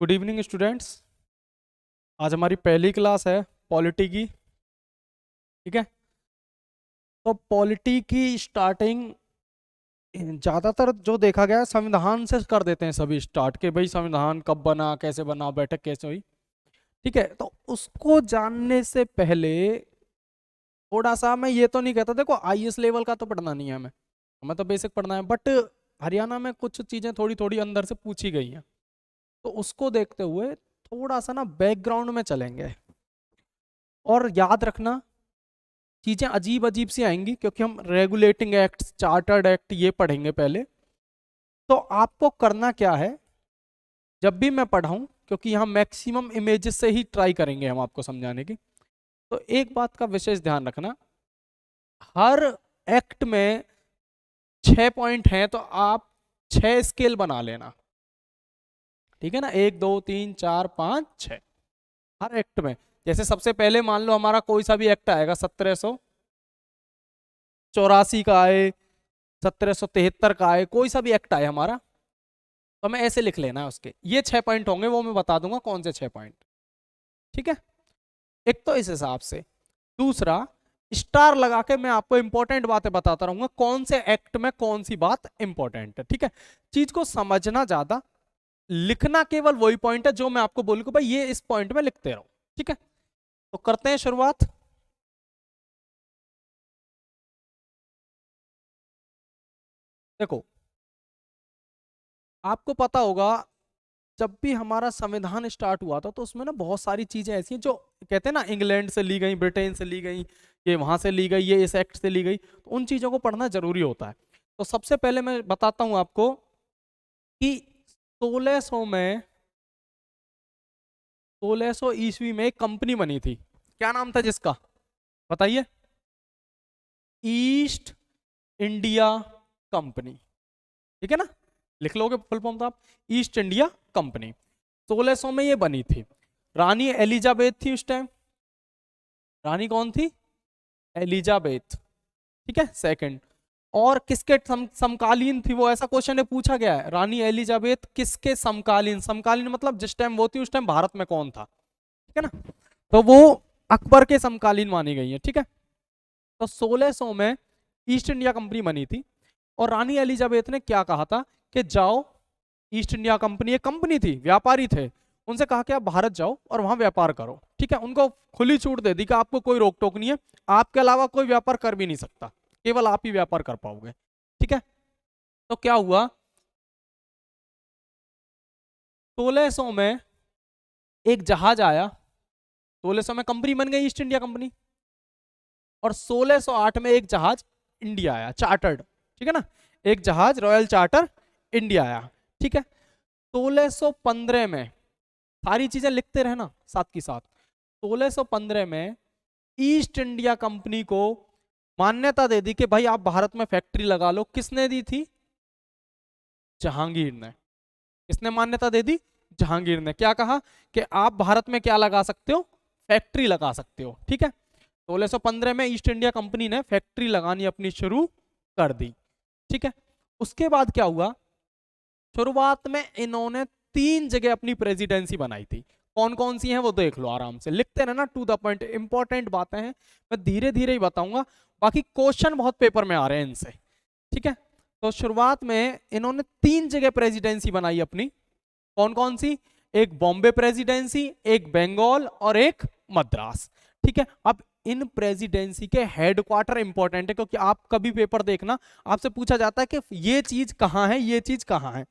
Good evening students. आज हमारी पहली क्लास है पॉलिटी की। ठीक है, तो पॉलिटी की स्टार्टिंग ज़्यादातर जो देखा गया है संविधान से कर देते हैं सभी स्टार्ट के, भाई संविधान कब बना, कैसे बना, बैठक कैसे हुई। ठीक है, तो उसको जानने से पहले थोड़ा सा, मैं ये तो नहीं कहता, देखो आईएएस लेवल का तो पढ़ना नहीं है हमें, हमें तो बेसिक पढ़ना है, बट हरियाणा में कुछ चीज़ें थोड़ी थोड़ी अंदर से पूछी गई हैं, तो उसको देखते हुए थोड़ा सा ना बैकग्राउंड में चलेंगे। और याद रखना, चीज़ें अजीब अजीब सी आएंगी क्योंकि हम रेगुलेटिंग एक्ट, चार्टर्ड एक्ट ये पढ़ेंगे पहले। तो आपको करना क्या है, जब भी मैं पढ़ाऊं, क्योंकि यहाँ मैक्सिमम इमेजेस से ही ट्राई करेंगे हम आपको समझाने की, तो एक बात का विशेष ध्यान रखना, हर एक्ट में 6 पॉइंट हैं, तो आप 6 स्केल बना लेना। ठीक है ना, 1 2 3 4 5 6 हर एक्ट में। जैसे सबसे पहले मान लो हमारा कोई सा भी एक्ट आएगा, 1784 का आए, 1773 का आए, कोई सा भी एक्ट आए हमारा, तो हमें ऐसे लिख लेना है उसके ये 6 पॉइंट होंगे, वो मैं बता दूंगा कौन से 6 पॉइंट। ठीक है, एक तो इस हिसाब से। दूसरा, स्टार लगा के मैं आपको इंपॉर्टेंट बातें बताता रहूंगा, कौन से एक्ट में कौन सी बात इंपॉर्टेंट है। ठीक है, चीज को समझना ज्यादा, लिखना केवल वही पॉइंट है जो मैं आपको बोलूंगा भाई ये इस पॉइंट में लिखते रहो। ठीक है, तो करते हैं शुरुआत। देखो, आपको पता होगा जब भी हमारा संविधान स्टार्ट हुआ था तो उसमें ना बहुत सारी चीजें ऐसी हैं जो कहते हैं ना, इंग्लैंड से ली गई, ब्रिटेन से ली गई, ये वहां से ली गई, ये इस एक्ट से ली गई, तो उन चीजों को पढ़ना जरूरी होता है। तो सबसे पहले मैं बताता हूं आपको कि 1600 में, 1600 ईस्वी में एक कंपनी बनी थी। क्या नाम था जिसका, बताइए? East India company. ठीक है ना, लिख लोगे फुल फॉर्म तो आप, ईस्ट इंडिया कंपनी। 1600 में ये बनी थी। रानी एलिजाबेथ थी उस टाइम। रानी कौन थी? एलिजाबेथ। ठीक है, सेकंड। और किसके समकालीन थी वो, ऐसा क्वेश्चन में पूछा गया है, रानी एलिजाबेथ किसके समकालीन, समकालीन मतलब जिस टाइम वो थी उस टाइम भारत में कौन था। ठीक है ना, तो वो अकबर के समकालीन मानी गई है। ठीक है, तो 1600 में ईस्ट इंडिया कंपनी बनी थी, और रानी एलिजाबेथ ने क्या कहा था कि जाओ, ईस्ट इंडिया कंपनी एक कंपनी थी, व्यापारी थे, उनसे कहा कि आप भारत जाओ और वहां व्यापार करो। ठीक है, उनको खुली छूट दे दी कि आपको कोई रोक टोक नहीं है, आपके अलावा कोई व्यापार कर भी नहीं सकता, केवल आप ही व्यापार कर पाओगे। ठीक है, तो क्या हुआ, 1600 में एक जहाज आया, 1600 में कंपनी बन गई ईस्ट इंडिया कंपनी, और 1608 में एक जहाज इंडिया आया, चार्टर्ड। ठीक है ना, एक जहाज रॉयल चार्टर इंडिया आया। ठीक है, 1615 में, सारी चीजें लिखते रहना साथ की साथ, 1615 में ईस्ट इंडिया कंपनी को मान्यता दे दी कि भाई आप भारत में फैक्ट्री लगा लो। किसने दी थी? जहांगीर ने। किसने मान्यता दे दी? जहांगीर ने। क्या कहा कि आप भारत में क्या लगा सकते हो? फैक्ट्री लगा सकते हो। ठीक है, 1615 में ईस्ट इंडिया कंपनी ने फैक्ट्री लगानी अपनी शुरू कर दी। ठीक है, उसके बाद क्या हुआ, शुरुआत में इन्होंने 3 जगह अपनी प्रेसिडेंसी बनाई थी। कौन कौन सी हैं वो देख लो, आराम से लिखते रहना, टू द पॉइंट, इंपॉर्टेंट बातें हैं, मैं धीरे धीरे ही बताऊंगा, बाकी क्वेश्चन बहुत पेपर में आ रहे हैं इनसे। ठीक है, तो शुरुआत में इन्होंने 3 जगह प्रेसिडेंसी बनाई अपनी। कौन कौन सी? एक बॉम्बे प्रेसिडेंसी, एक बंगाल और एक मद्रास। ठीक है, अब इन प्रेसिडेंसी के हेडक्वार्टर इंपॉर्टेंट है, क्योंकि आप कभी पेपर देखना, आपसे पूछा जाता है कि ये चीज कहां है, ये चीज कहां है।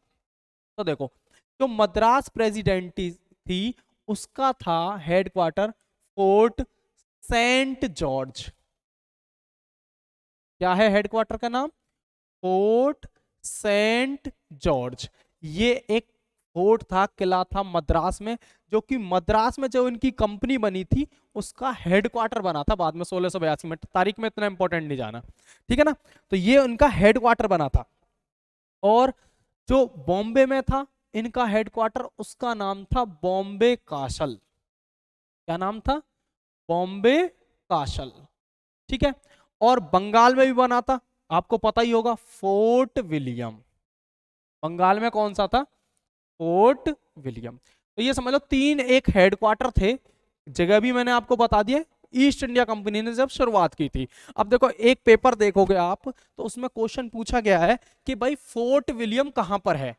तो देखो, जो मद्रास प्रेसिडेंसी थी उसका था हेडक्वार्टर फोर्ट सेंट जॉर्ज। क्या है हेडक्वार्टर का नाम? Fort Saint George. ये एक फोर्ट था, किला था मद्रास में, जो कि मद्रास में जो इनकी कंपनी बनी थी उसका हेडक्वार्टर बना था बाद में 1682 में। तारीख में इतना इंपॉर्टेंट नहीं जाना। ठीक है ना, तो ये उनका हेडक्वार्टर बना था। और जो बॉम्बे में था इनका हेडक्वार्टर, उसका नाम था बॉम्बे कासल। क्या नाम था? बॉम्बे कासल। ठीक है, और बंगाल में भी बना था, आपको पता ही होगा, फोर्ट विलियम। बंगाल में कौन सा था? Fort William. तो ये समझ लो तीन एक हेडक्वार्टर थे, जगह भी मैंने आपको बता दिया, ईस्ट इंडिया कंपनी ने जब शुरुआत की थी। अब देखो एक पेपर देखोगे आप तो उसमें क्वेश्चन पूछा गया है कि भाई फोर्ट विलियम कहां पर है।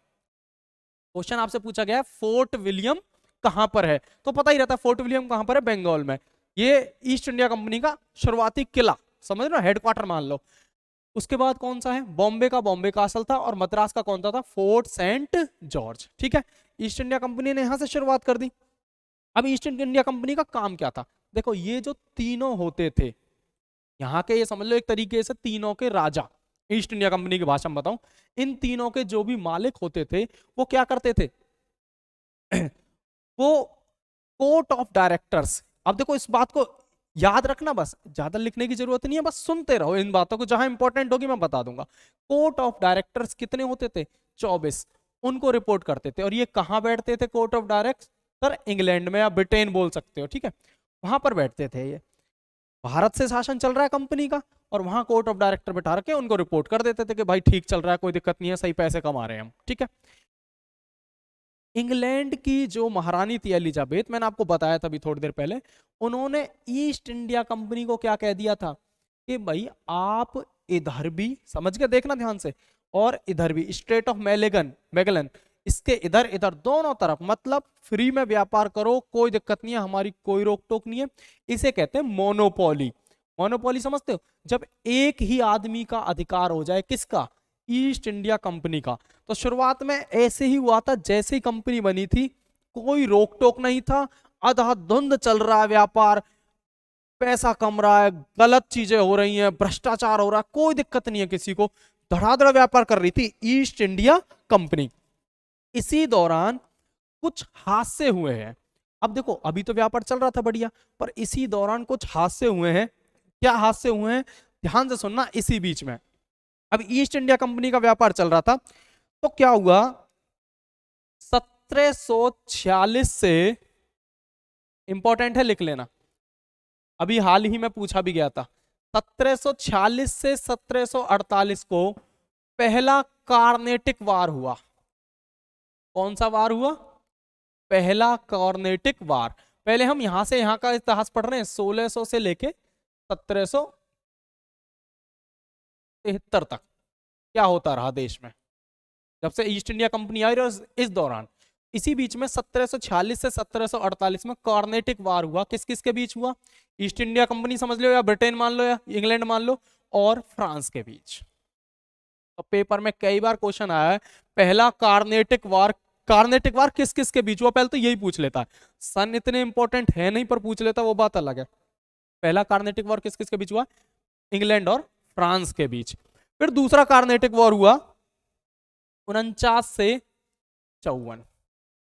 क्वेश्चन आपसे पूछा गया है फोर्ट विलियम कहां पर है, तो पता ही रहता है फोर्ट विलियम कहां पर है, बंगाल में। ये ईस्ट इंडिया कंपनी का शुरुआती किला, समझ लो हेडक्वार्टर मान लो। उसके बाद कौन सा है, बॉम्बे का बॉम्बे कासल था, और मद्रास का कौन सा था, फोर्ट सेंट जॉर्ज। ठीक है, ईस्ट इंडिया कंपनी ने यहां से शुरुआत कर दी। अब ईस्ट इंडिया कंपनी का काम क्या था, देखो ये जो तीनों होते थे यहाँ के, ये समझ लो एक तरीके से तीनों के राजा, ईस्ट इंडिया कंपनी की भाषा में बताऊं, इन तीनों के जो भी मालिक होते थे वो क्या करते थे वो कोर्ट ऑफ डायरेक्टर्स। अब देखो इस बात को याद रखना, बस ज्यादा लिखने की जरूरत नहीं है, बस सुनते रहो इन बातों को, जहां इंपॉर्टेंट होगी मैं बता दूंगा। कोर्ट ऑफ डायरेक्टर्स कितने होते थे, 24, उनको रिपोर्ट करते थे। और ये कहां बैठते थे कोर्ट ऑफ डायरेक्टर, इंग्लैंड में, या ब्रिटेन बोल सकते हो, ठीक है, वहां पर बैठते थे। ये भारत से शासन चल रहा है कंपनी का, और वहां कोर्ट ऑफ डायरेक्टर बैठा रखे उनको रिपोर्ट कर देते थे कि भाई ठीक चल रहा है, कोई दिक्कत नहीं है, सही पैसे कमा रहे हैं हम, ठीक है। इंग्लैंड की जो महारानी थी एलिजाबेथ, मैंने आपको बताया था अभी थोड़ी देर पहले, उन्होंने ईस्ट इंडिया कंपनी को क्या कह दिया था कि भाई आप इधर भी, समझ के देखना ध्यान से, और इधर भी, स्ट्रेट ऑफ मैगलन, इसके इधर इधर दोनों तरफ, मतलब फ्री में व्यापार करो, कोई दिक्कत नहीं है, हमारी कोई रोक टोक नहीं है। इसे कहते हैं मोनोपोली। मोनोपोली समझते हो, जब एक ही आदमी का अधिकार हो जाए, किसका, ईस्ट इंडिया कंपनी का। तो शुरुआत में ऐसे ही हुआ था, जैसे ही कंपनी बनी थी कोई रोक टोक नहीं था, अंधाधुंध चल रहा है व्यापार, पैसा कम रहा है, गलत चीजें हो रही हैं, भ्रष्टाचार हो रहा है, कोई दिक्कत नहीं है किसी को, धड़ाधड़ व्यापार कर रही थी ईस्ट इंडिया कंपनी। इसी दौरान कुछ हादसे हुए हैं। अब देखो अभी तो व्यापार चल रहा था बढ़िया, पर इसी दौरान कुछ हादसे हुए हैं। क्या हादसे हुए हैं, ध्यान से सुनना। इसी बीच में अब ईस्ट इंडिया कंपनी का व्यापार चल रहा था, तो क्या हुआ, 1746 से, इंपॉर्टेंट है लिख लेना, अभी हाल ही में पूछा भी गया था, 1746 से 1748 को पहला कार्नेटिक वार हुआ। कौन सा वार हुआ, पहला कार्नेटिक वार। पहले हम यहां से यहां का इतिहास पढ़ रहे हैं, 1600 से लेके 1773 तक क्या होता रहा देश में, जब से ईस्ट इंडिया कंपनी आई, और इस दौरान, इसी बीच में 1746 से 1748 में कार्नेटिक वार हुआ। किस किस के बीच हुआ, ईस्ट इंडिया कंपनी समझ लो, या ब्रिटेन मान लो, या इंग्लैंड मान लो, और फ्रांस के बीच। तो पेपर में कई बार क्वेश्चन आया है, पहला कार्नेटिक वार, कार्नेटिक वार किस किस के बीच हुआ, पहले तो यही पूछ लेता है। सन इतने इंपॉर्टेंट है नहीं, पर पूछ लेता, वो बात अलग है। पहला कार्नेटिक वॉर किस किस के बीच हुआ, इंग्लैंड और फ्रांस के बीच। फिर दूसरा कार्नेटिक वॉर हुआ 49 से 54,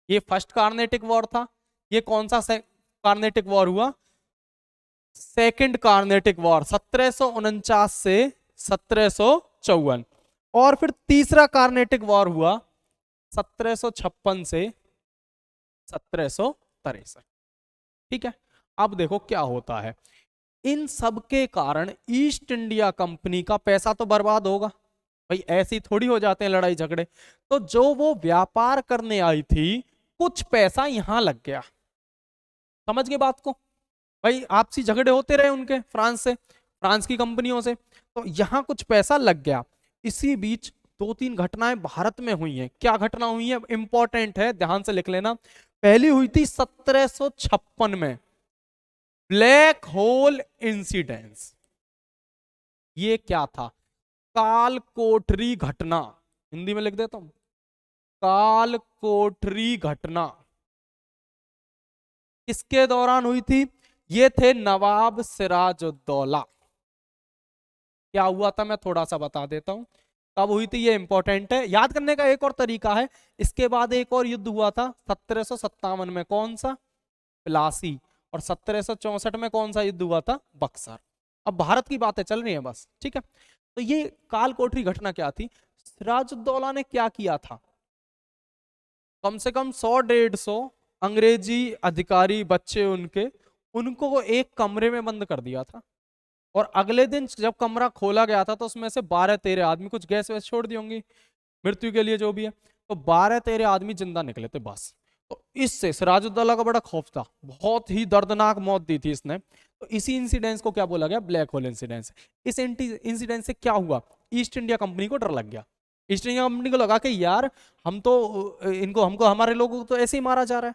ये फर्स्ट कार्नेटिक वॉर था। ये कौन सा कार्नेटिक वॉर हुआ, सेकंड कार्नेटिक वॉर, 1749 से 1754। और फिर तीसरा कार्नेटिक वॉर हुआ 1756 से 1763। ठीक है, अब देखो क्या होता है, इन सब के कारण ईस्ट इंडिया कंपनी का पैसा तो बर्बाद होगा भाई, ऐसे ही थोड़ी हो जाते हैं लड़ाई झगड़े। तो जो वो व्यापार करने आई थी, कुछ पैसा यहां लग गया, समझ गए बात को, भाई आपसी झगड़े होते रहे उनके, फ्रांस से, फ्रांस की कंपनियों से, तो यहां कुछ पैसा लग गया। इसी बीच दो तीन घटनाएं भारत में हुई हैं। क्या घटना हुई है, इंपॉर्टेंट है, ध्यान से लिख लेना। पहली हुई थी 1756 में, ब्लैक होल इंसिडेंस। ये क्या था, काल कोठरी घटना, हिंदी में लिख देता हूं, काल कोठरी घटना। किसके दौरान हुई थी, ये थे नवाब सिराजुद्दौला। क्या हुआ था मैं थोड़ा सा बता देता हूं, कब हुई थी, ये इंपॉर्टेंट है, याद करने का एक और तरीका है। इसके बाद एक और युद्ध हुआ था 1757 में, कौन सा, प्लासी। और 1764 में कौन सा युद्ध हुआ था, बक्सर। अब भारत की बातें चल रही हैं बस, ठीक है। तो ये काल कोठरी घटना क्या थी, सिराजुद्दौला ने क्या किया था, कम से कम 100-150 अंग्रेजी अधिकारी बच्चे उनको एक कमरे में बंद कर दिया था। और अगले दिन जब कमरा खोला गया था, तो उसमें से 12-13 आदमी, कुछ गैस वैस छोड़ दी होंगी मृत्यु के लिए जो भी है, तो 12-13 आदमी जिंदा निकले थे बस। तो इससे सिराजुद्दौला का बड़ा खौफ था, बहुत ही दर्दनाक मौत दी थी इसने। तो इसी इंसिडेंस को क्या बोला गया, ब्लैक होल इंसिडेंस। इस इंसिडेंस से क्या हुआ, ईस्ट इंडिया कंपनी को डर लग गया। ईस्ट इंडिया कंपनी को लगा कि यार हम तो इनको हमको हमारे लोगों को तो ऐसे ही मारा जा रहा है,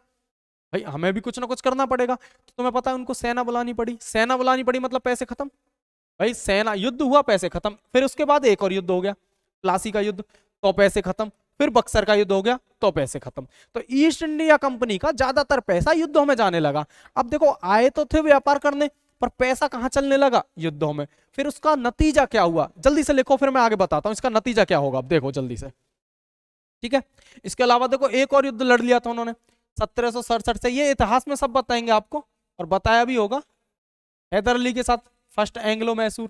भाई हमें भी कुछ ना कुछ करना पड़ेगा। तो तुम्हें पता है उनको सेना बुलानी पड़ी, सेना बुलानी पड़ी मतलब पैसे खत्म। भाई सेना, युद्ध हुआ पैसे खत्म, फिर उसके बाद एक और युद्ध हो गया, प्लासी का युद्ध, तो पैसे खत्म, फिर बक्सर का युद्ध हो गया तो पैसे खत्म। तो ईस्ट इंडिया कंपनी का ज्यादातर पैसा युद्धों में जाने लगा। अब देखो आए तो थे व्यापार करने, पर पैसा कहां चलने लगा, युद्धों में। फिर उसका नतीजा क्या हुआ, जल्दी से लिखो, फिर मैं आगे बताता हूं इसका नतीजा क्या होगा। अब देखो जल्दी से, ठीक है। इसके अलावा देखो एक और युद्ध लड़ लिया था उन्होंने 1767 से, ये इतिहास में सब बताएंगे आपको, और बताया भी होगा, हैदर अली के साथ फर्स्ट एंग्लो मैसूर।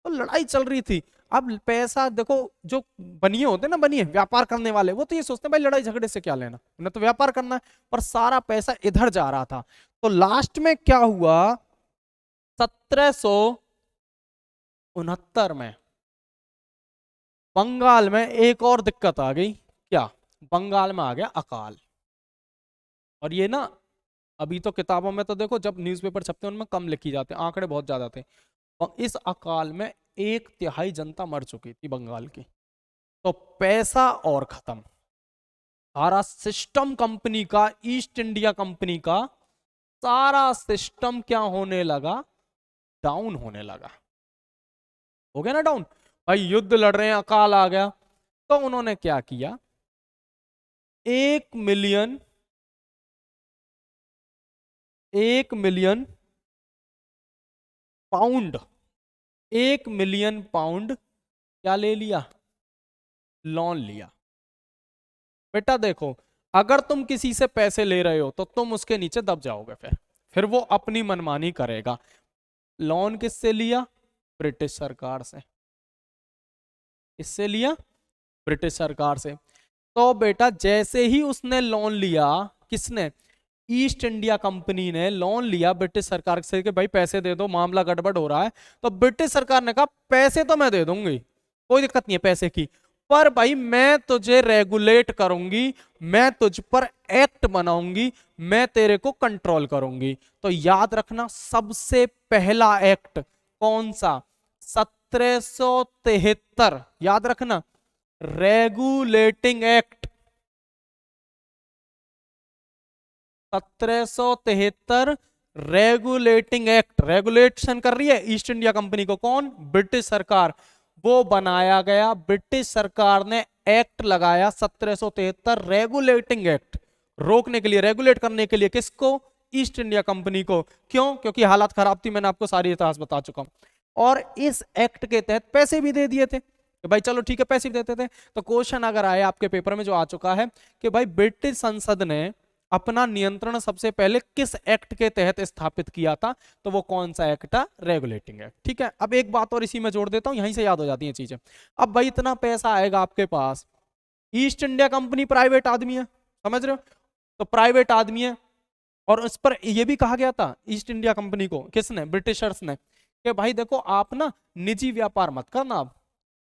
तो लड़ाई चल रही थी। अब पैसा देखो, जो बनिए होते ना, बनिए व्यापार करने वाले, वो तो ये सोचते हैं भाई लड़ाई झगड़े से क्या लेना, उन्हें तो व्यापार करना है, पर सारा पैसा इधर जा रहा था। तो लास्ट में क्या हुआ, 1769 में बंगाल में एक और दिक्कत आ गई। क्या, बंगाल में आ गया अकाल। और ये ना, अभी तो किताबों में तो देखो, जब न्यूज़पेपर छपते हैं उनमें कम लिखी जाते हैं, आंकड़े बहुत ज्यादा थे। और इस अकाल में 1/3 जनता मर चुकी थी बंगाल की। तो पैसा और खत्म, सारा सिस्टम कंपनी का, ईस्ट इंडिया कंपनी का सारा सिस्टम क्या होने लगा, डाउन होने लगा। हो गया ना डाउन, भाई युद्ध लड़ रहे हैं, अकाल आ गया। तो उन्होंने क्या किया, 1 million 1 million pound, 1 million pound क्या ले लिया, लोन लिया। बेटा देखो, अगर तुम किसी से पैसे ले रहे हो तो तुम उसके नीचे दब जाओगे, फिर वो अपनी मनमानी करेगा। लोन किससे लिया, ब्रिटिश सरकार से। इससे लिया, ब्रिटिश सरकार से। तो बेटा जैसे ही उसने लोन लिया, किसने, ईस्ट इंडिया कंपनी ने लोन लिया ब्रिटिश सरकार से कि भाई पैसे दे दो, मामला गड़बड़ हो रहा है। तो ब्रिटिश सरकार ने कहा पैसे तो मैं दे दूंगी, कोई दिक्कत नहीं है पैसे की, पर भाई मैं तुझे रेगुलेट करूंगी, मैं तुझ पर एक्ट बनाऊंगी, मैं तेरे को कंट्रोल करूंगी। तो याद रखना, सबसे पहला एक्ट कौन सा, 1773, याद रखना, regulating act. 1773 regulating act, regulation कर रही है ईस्ट इंडिया कंपनी को कौन, ब्रिटिश सरकार। वो बनाया गया, ब्रिटिश सरकार ने एक्ट लगाया 1773 रेगुलेटिंग एक्ट, रोकने के लिए, रेगुलेट करने के लिए, किसको, ईस्ट इंडिया कंपनी को। क्यों, क्योंकि हालात खराब थी, मैंने आपको सारी इतिहास बता चुका हूं। और इस एक्ट के तहत पैसे भी दे दिए थे कि भाई चलो ठीक है, पैसे भी देते थे। तो क्वेश्चन अगर आए आपके पेपर में, जो आ चुका है, कि भाई ब्रिटिश संसद ने अपना नियंत्रण सबसे पहले किस एक्ट के तहत स्थापित किया था, तो वो कौन सा एक्ट था, रेगुलेटिंग एक्ट। ठीक है, अब एक बात और इसी में जोड़ देता हूं, यहीं से याद हो जाती हैं चीजें। अब भाई इतना पैसा आएगा आपके पास, ईस्ट इंडिया कंपनी प्राइवेट आदमी है, समझ रहे हो, तो प्राइवेट आदमी है। और उस पर यह भी कहा गया था ईस्ट इंडिया कंपनी को, किसने, ब्रिटिशर्स ने, कि भाई देखो आप ना निजी व्यापार मत करना, आप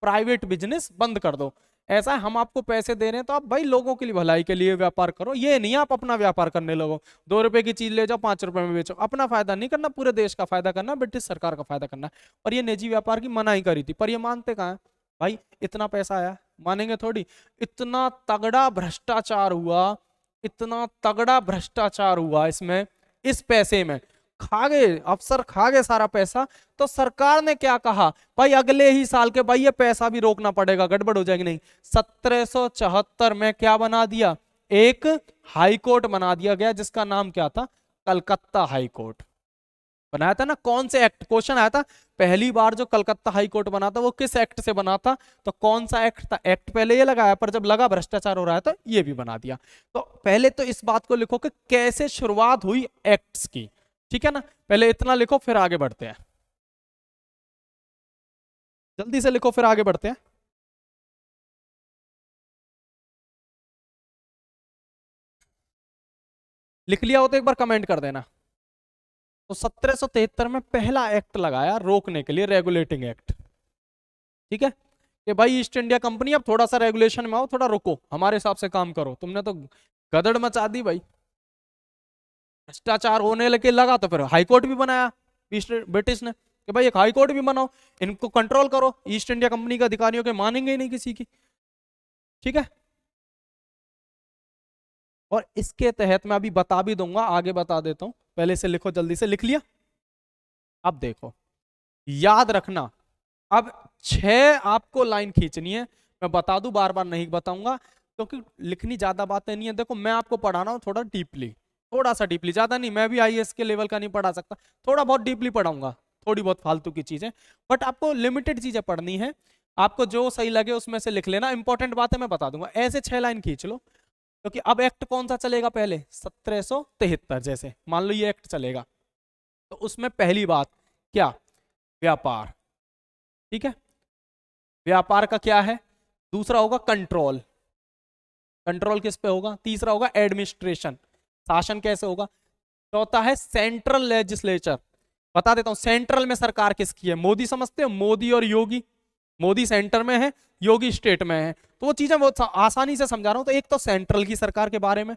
प्राइवेट बिजनेस बंद कर दो। ऐसा है, हम आपको पैसे दे रहे हैं तो आप भाई लोगों की भलाई के लिए व्यापार करो, ये नहीं आप अपना व्यापार करने लगो, 2 रुपए की चीज ले जाओ 5 रुपए में बेचो। अपना फायदा नहीं करना, पूरे देश का फायदा करना, ब्रिटिश सरकार का फायदा करना। और ये निजी व्यापार की मनाही करी थी, पर ये मानते कहाँ है भाई, इतना पैसा आया, मानेंगे थोड़ी। इतना तगड़ा भ्रष्टाचार हुआ, इतना तगड़ा भ्रष्टाचार हुआ इसमें, इस पैसे में खा गए अफसर, खा गए सारा पैसा। तो सरकार ने क्या कहा, भाई अगले ही साल के भाई ये पैसा भी रोकना पड़ेगा, गड़बड़ हो जाएगी। नहीं, 1774 में क्या बना दिया, एक हाई कोर्ट बना दिया गया, जिसका नाम क्या था, कलकत्ता हाई कोर्ट बनाया था ना। कौन से एक्ट, क्वेश्चन आया था पहली बार जो कलकत्ता हाई कोर्ट बना था वो किस एक्ट से बना था, तो कौन सा एक्ट था। एक्ट पहले ये लगाया, पर जब लगा भ्रष्टाचार हो रहा है तो ये भी बना दिया। तो पहले तो इस बात को लिखो कि कैसे शुरुआत हुई एक्ट्स की, ठीक है ना, पहले इतना लिखो, फिर आगे बढ़ते हैं, जल्दी से लिखो, फिर आगे बढ़ते हैं। लिख लिया हो तो एक बार कमेंट कर देना। तो 1773 में पहला एक्ट लगाया रोकने के लिए, रेगुलेटिंग एक्ट, ठीक है, कि भाई ईस्ट इंडिया कंपनी अब थोड़ा सा रेगुलेशन में आओ, थोड़ा रुको, हमारे हिसाब से काम करो, तुमने तो गदड़ मचा दी भाई, भ्रष्टाचार होने लगे लगा तो फिर हाईकोर्ट भी बनाया ब्रिटिश ने कि भाई एक हाईकोर्ट भी बनाओ, इनको कंट्रोल करो, ईस्ट इंडिया कंपनी के अधिकारियों के मानेंगे ही नहीं किसी की। ठीक है, और इसके तहत मैं अभी बता भी दूंगा, आगे बता देता हूं, पहले से लिखो, जल्दी से लिख लिया। अब देखो, याद रखना, अब 6 आपको लाइन खींचनी है। मैं बता दूं, बार बार नहीं बताऊंगा क्योंकि लिखनी ज्यादा बातें नहीं है। देखो मैं आपको पढ़ा रहा हूं थोड़ा डीपली, थोड़ा सा डीपली, ज्यादा नहीं, मैं भी आईएएस के लेवल का नहीं पढ़ा सकता, थोड़ा बहुत डीपली पढ़ाऊंगा, थोड़ी बहुत फालतू की चीजें, बट आपको लिमिटेड चीजें पढ़नी है। आपको जो सही लगे उसमें से लिख लेना, इंपॉर्टेंट बातें मैं बता दूंगा। ऐसे 6 लाइन खींच लो, क्योंकि अब एक्ट कौन सा चलेगा पहले, 1773, जैसे मान लो ये एक्ट चलेगा, तो उसमें पहली बात क्या, व्यापार। ठीक है, व्यापार का क्या है, दूसरा होगा कंट्रोल, कंट्रोल किस पे होगा, तीसरा होगा एडमिनिस्ट्रेशन, शासन कैसे होगा, चौथा है सेंट्रल लेजिस्लेचर। बता देता हूं, सेंट्रल में सरकार किसकी है, मोदी समझते हो, मोदी और योगी, मोदी सेंटर में है, योगी स्टेट में है, तो वो चीजें बहुत आसानी से समझा रहा हूं। तो एक तो सेंट्रल की सरकार के बारे में,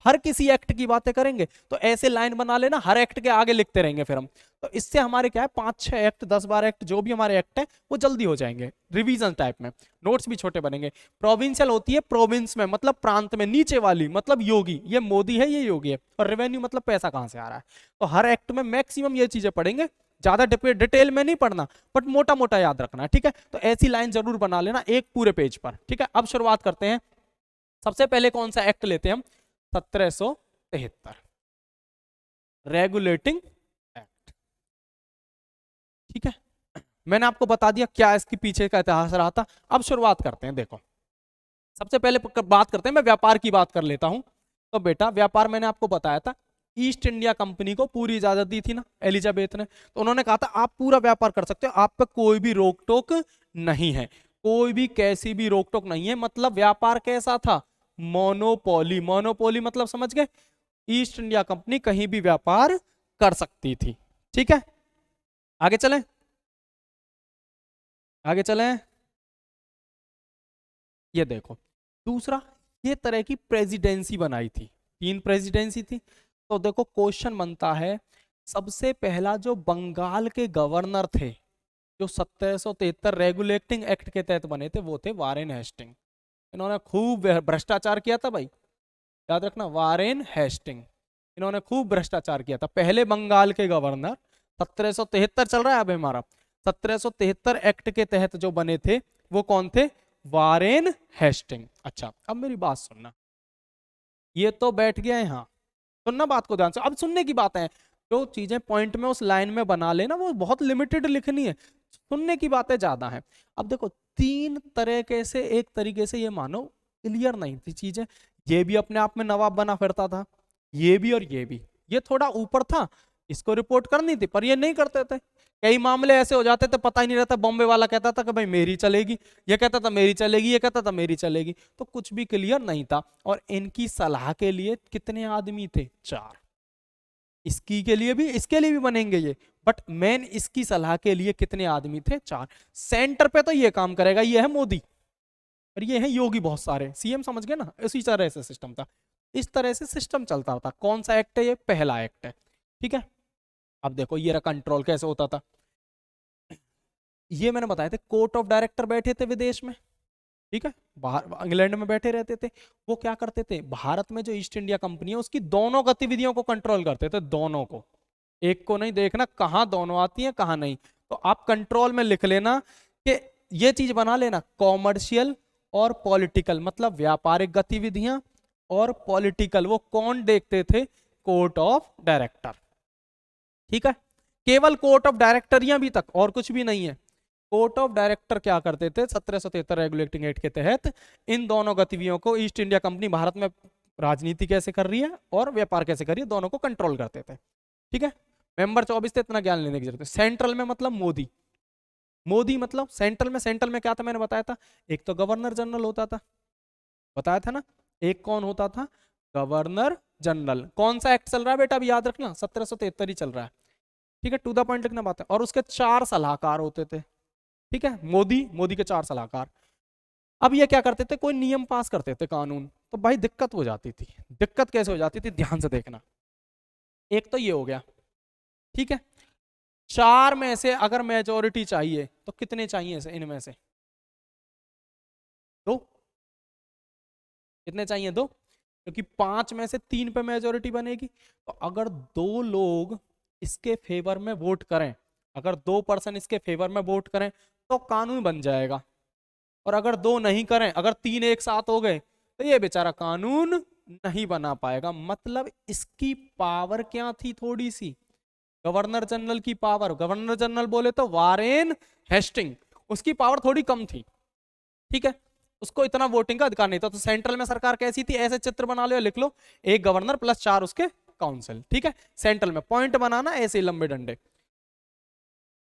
हर किसी एक्ट की बातें करेंगे, तो ऐसे लाइन बना लेना, हर एक्ट के आगे लिखते रहेंगे फिर हम, तो इससे हमारे क्या है, 5-6 एक्ट, 10-12 एक्ट, जो भी हमारे एक्ट है वो जल्दी हो जाएंगे, रिवीजन टाइप में, नोट्स भी छोटे बनेंगे। प्रोविंशियल होती है प्रोविंस में, मतलब प्रांत में, नीचे वाली मतलब योगी, ये मोदी है, ये योगी है, और रेवेन्यू मतलब पैसा कहां से आ रहा है। तो हर एक्ट में मैक्सिमम ये चीजें पढ़ेंगे, ज्यादा डिटेल में नहीं पढ़ना, बट मोटा मोटा याद रखना है। ठीक है, तो ऐसी लाइन जरूर बना लेना एक पूरे पेज पर। ठीक है, अब शुरुआत करते हैं। सबसे पहले कौन सा एक्ट लेते हैं हम, 1773, रेगुलेटिंग एक्ट। ठीक है, मैंने आपको बता दिया क्या इसके पीछे का इतिहास रहा था। अब शुरुआत करते हैं। देखो सबसे पहले बात करते हैं, मैं व्यापार की बात कर लेता हूं। तो बेटा व्यापार मैंने आपको बताया था, ईस्ट इंडिया कंपनी को पूरी इजाजत दी थी ना एलिजाबेथ ने, तो उन्होंने कहा था आप पूरा व्यापार कर सकते हो, आप पे कोई भी रोक टोक नहीं है, कोई भी कैसी भी रोक टोक नहीं है। मतलब व्यापार कैसा था, मोनोपोली, मोनोपोली मतलब समझ गए, ईस्ट इंडिया कंपनी कहीं भी व्यापार कर सकती थी। ठीक है, आगे चलें, आगे चलें। ये देखो, दूसरा, ये तरह की प्रेसिडेंसी बनाई थी, 3 प्रेसिडेंसी थी। तो देखो क्वेश्चन बनता है, सबसे पहला जो बंगाल के गवर्नर थे, जो 1773 रेगुलेटिंग एक्ट के तहत बने थे, वो थे वारेन हेस्टिंग। इन्होंने खूब भ्रष्टाचार किया था भाई, याद रखना, वारेन हेस्टिंग, इन्होंने खूब भ्रष्टाचार किया था। पहले बंगाल के गवर्नर, 1773 चल रहा है अब हमारा, 1773 एक्ट के तहत जो बने थे वो कौन थे, वारेन हेस्टिंग। अच्छा अब मेरी बात सुनना, ये तो बैठ गया है, हाँ सुनना बात को ध्यान से, अब सुनने की बात है, जो चीजें पॉइंट में उस लाइन में बना लेना वो बहुत लिमिटेड लिखनी है, सुनने की बातें ज्यादा है। अब देखो 3 तरीके से, एक तरीके से ये मानो क्लियर नहीं थी चीजें, ये भी अपने आप में नवाब बना फिरता था, ये भी और ये भी, ये थोड़ा ऊपर था, इसको रिपोर्ट करनी थी पर ये नहीं करते थे। कई मामले ऐसे हो जाते थे पता ही नहीं रहता, बॉम्बे वाला कहता था कि भाई मेरी चलेगी, ये कहता था मेरी चलेगी, ये कहता था मेरी चलेगी, तो कुछ भी क्लियर नहीं था। और इनकी सलाह के लिए कितने आदमी थे, 4, इसकी के लिए भी, इसके लिए भी बनेंगे ये, बट मेन इसकी सलाह के लिए कितने आदमी थे, 4। सेंटर पे तो ये काम करेगा, ये है मोदी, और ये है योगी, बहुत सारे सीएम, समझ गए ना, इसी तरह से सिस्टम था, इस तरह से सिस्टम चलता था। कौन सा एक्ट है ये, पहला एक्ट है। ठीक है, अब देखो ये रहा कंट्रोल कैसे होता था, ये मैंने बताया थे, कोर्ट ऑफ डायरेक्टर बैठे थे विदेश में, ठीक है, बाहर इंग्लैंड में बैठे रहते थे, वो क्या करते थे, भारत में जो ईस्ट इंडिया कंपनी है उसकी दोनों गतिविधियों को कंट्रोल करते थे, दोनों को, एक को नहीं देखना, कहां दोनों आती है कहां नहीं। तो आप कंट्रोल में लिख लेना कि ये चीज बना लेना, कॉमर्शियल और पॉलिटिकल, मतलब व्यापारिक गतिविधियां और पॉलिटिकल, वो कौन देखते थे, कोर्ट ऑफ डायरेक्टर। ठीक है, केवल कोर्ट ऑफ डायरेक्टर भी तक, और कुछ भी नहीं है। कोर्ट ऑफ डायरेक्टर क्या करते थे, 1773 रेगुलेटिंग एक्ट के तहत इन दोनों गतिविधियों को, ईस्ट इंडिया कंपनी भारत में राजनीति कैसे कर रही है और व्यापार कैसे कर रही है, दोनों को कंट्रोल करते थे। ठीक है, मेंबर 24 थे, इतना ज्ञान लेने की जरूरत है। सेंट्रल में मतलब मोदी, मोदी मतलब सेंट्रल में, सेंट्रल में क्या था मैंने बताया था, एक तो गवर्नर जनरल होता था, बताया था ना, एक कौन होता था, गवर्नर जनरल। कौन सा एक्ट चल रहा है बेटा, अभी याद रखना, 1773 ही चल रहा है। ठीक है, टू द पॉइंट लिखना बात है, और उसके 4 सलाहकार होते थे। ठीक है, मोदी, मोदी के 4 सलाहकार। अब ये क्या करते थे, कोई नियम पास करते थे, कानून, तो भाई दिक्कत हो जाती थी। दिक्कत कैसे हो जाती थी, ध्यान से देखना, एक तो ये हो गया, ठीक है। चार में से अगर मेजोरिटी चाहिए तो कितने चाहिए इनमें से? दो। कितने चाहिए? दो, क्योंकि पांच में से तीन पे मेजोरिटी बनेगी। तो अगर दो लोग इसके फेवर में वोट करें, अगर 2% इसके फेवर में वोट करें तो कानून बन जाएगा। और अगर दो नहीं करें, अगर तीन एक साथ हो गए तो ये बेचारा कानून नहीं बना पाएगा। मतलब इसकी पावर क्या थी? थोड़ी सी गवर्नर जनरल की पावर, गवर्नर जनरल बोले तो वारेन हेस्टिंग, उसकी पावर थोड़ी कम थी, ठीक है। उसको इतना वोटिंग का अधिकार नहीं था। तो सेंट्रल में सरकार कैसी थी? ऐसे चित्र बना लो या लिख लो, एक गवर्नर प्लस चार उसके काउंसिल, ठीक है। सेंट्रल में पॉइंट बनाना ऐसे ही लंबे डंडे।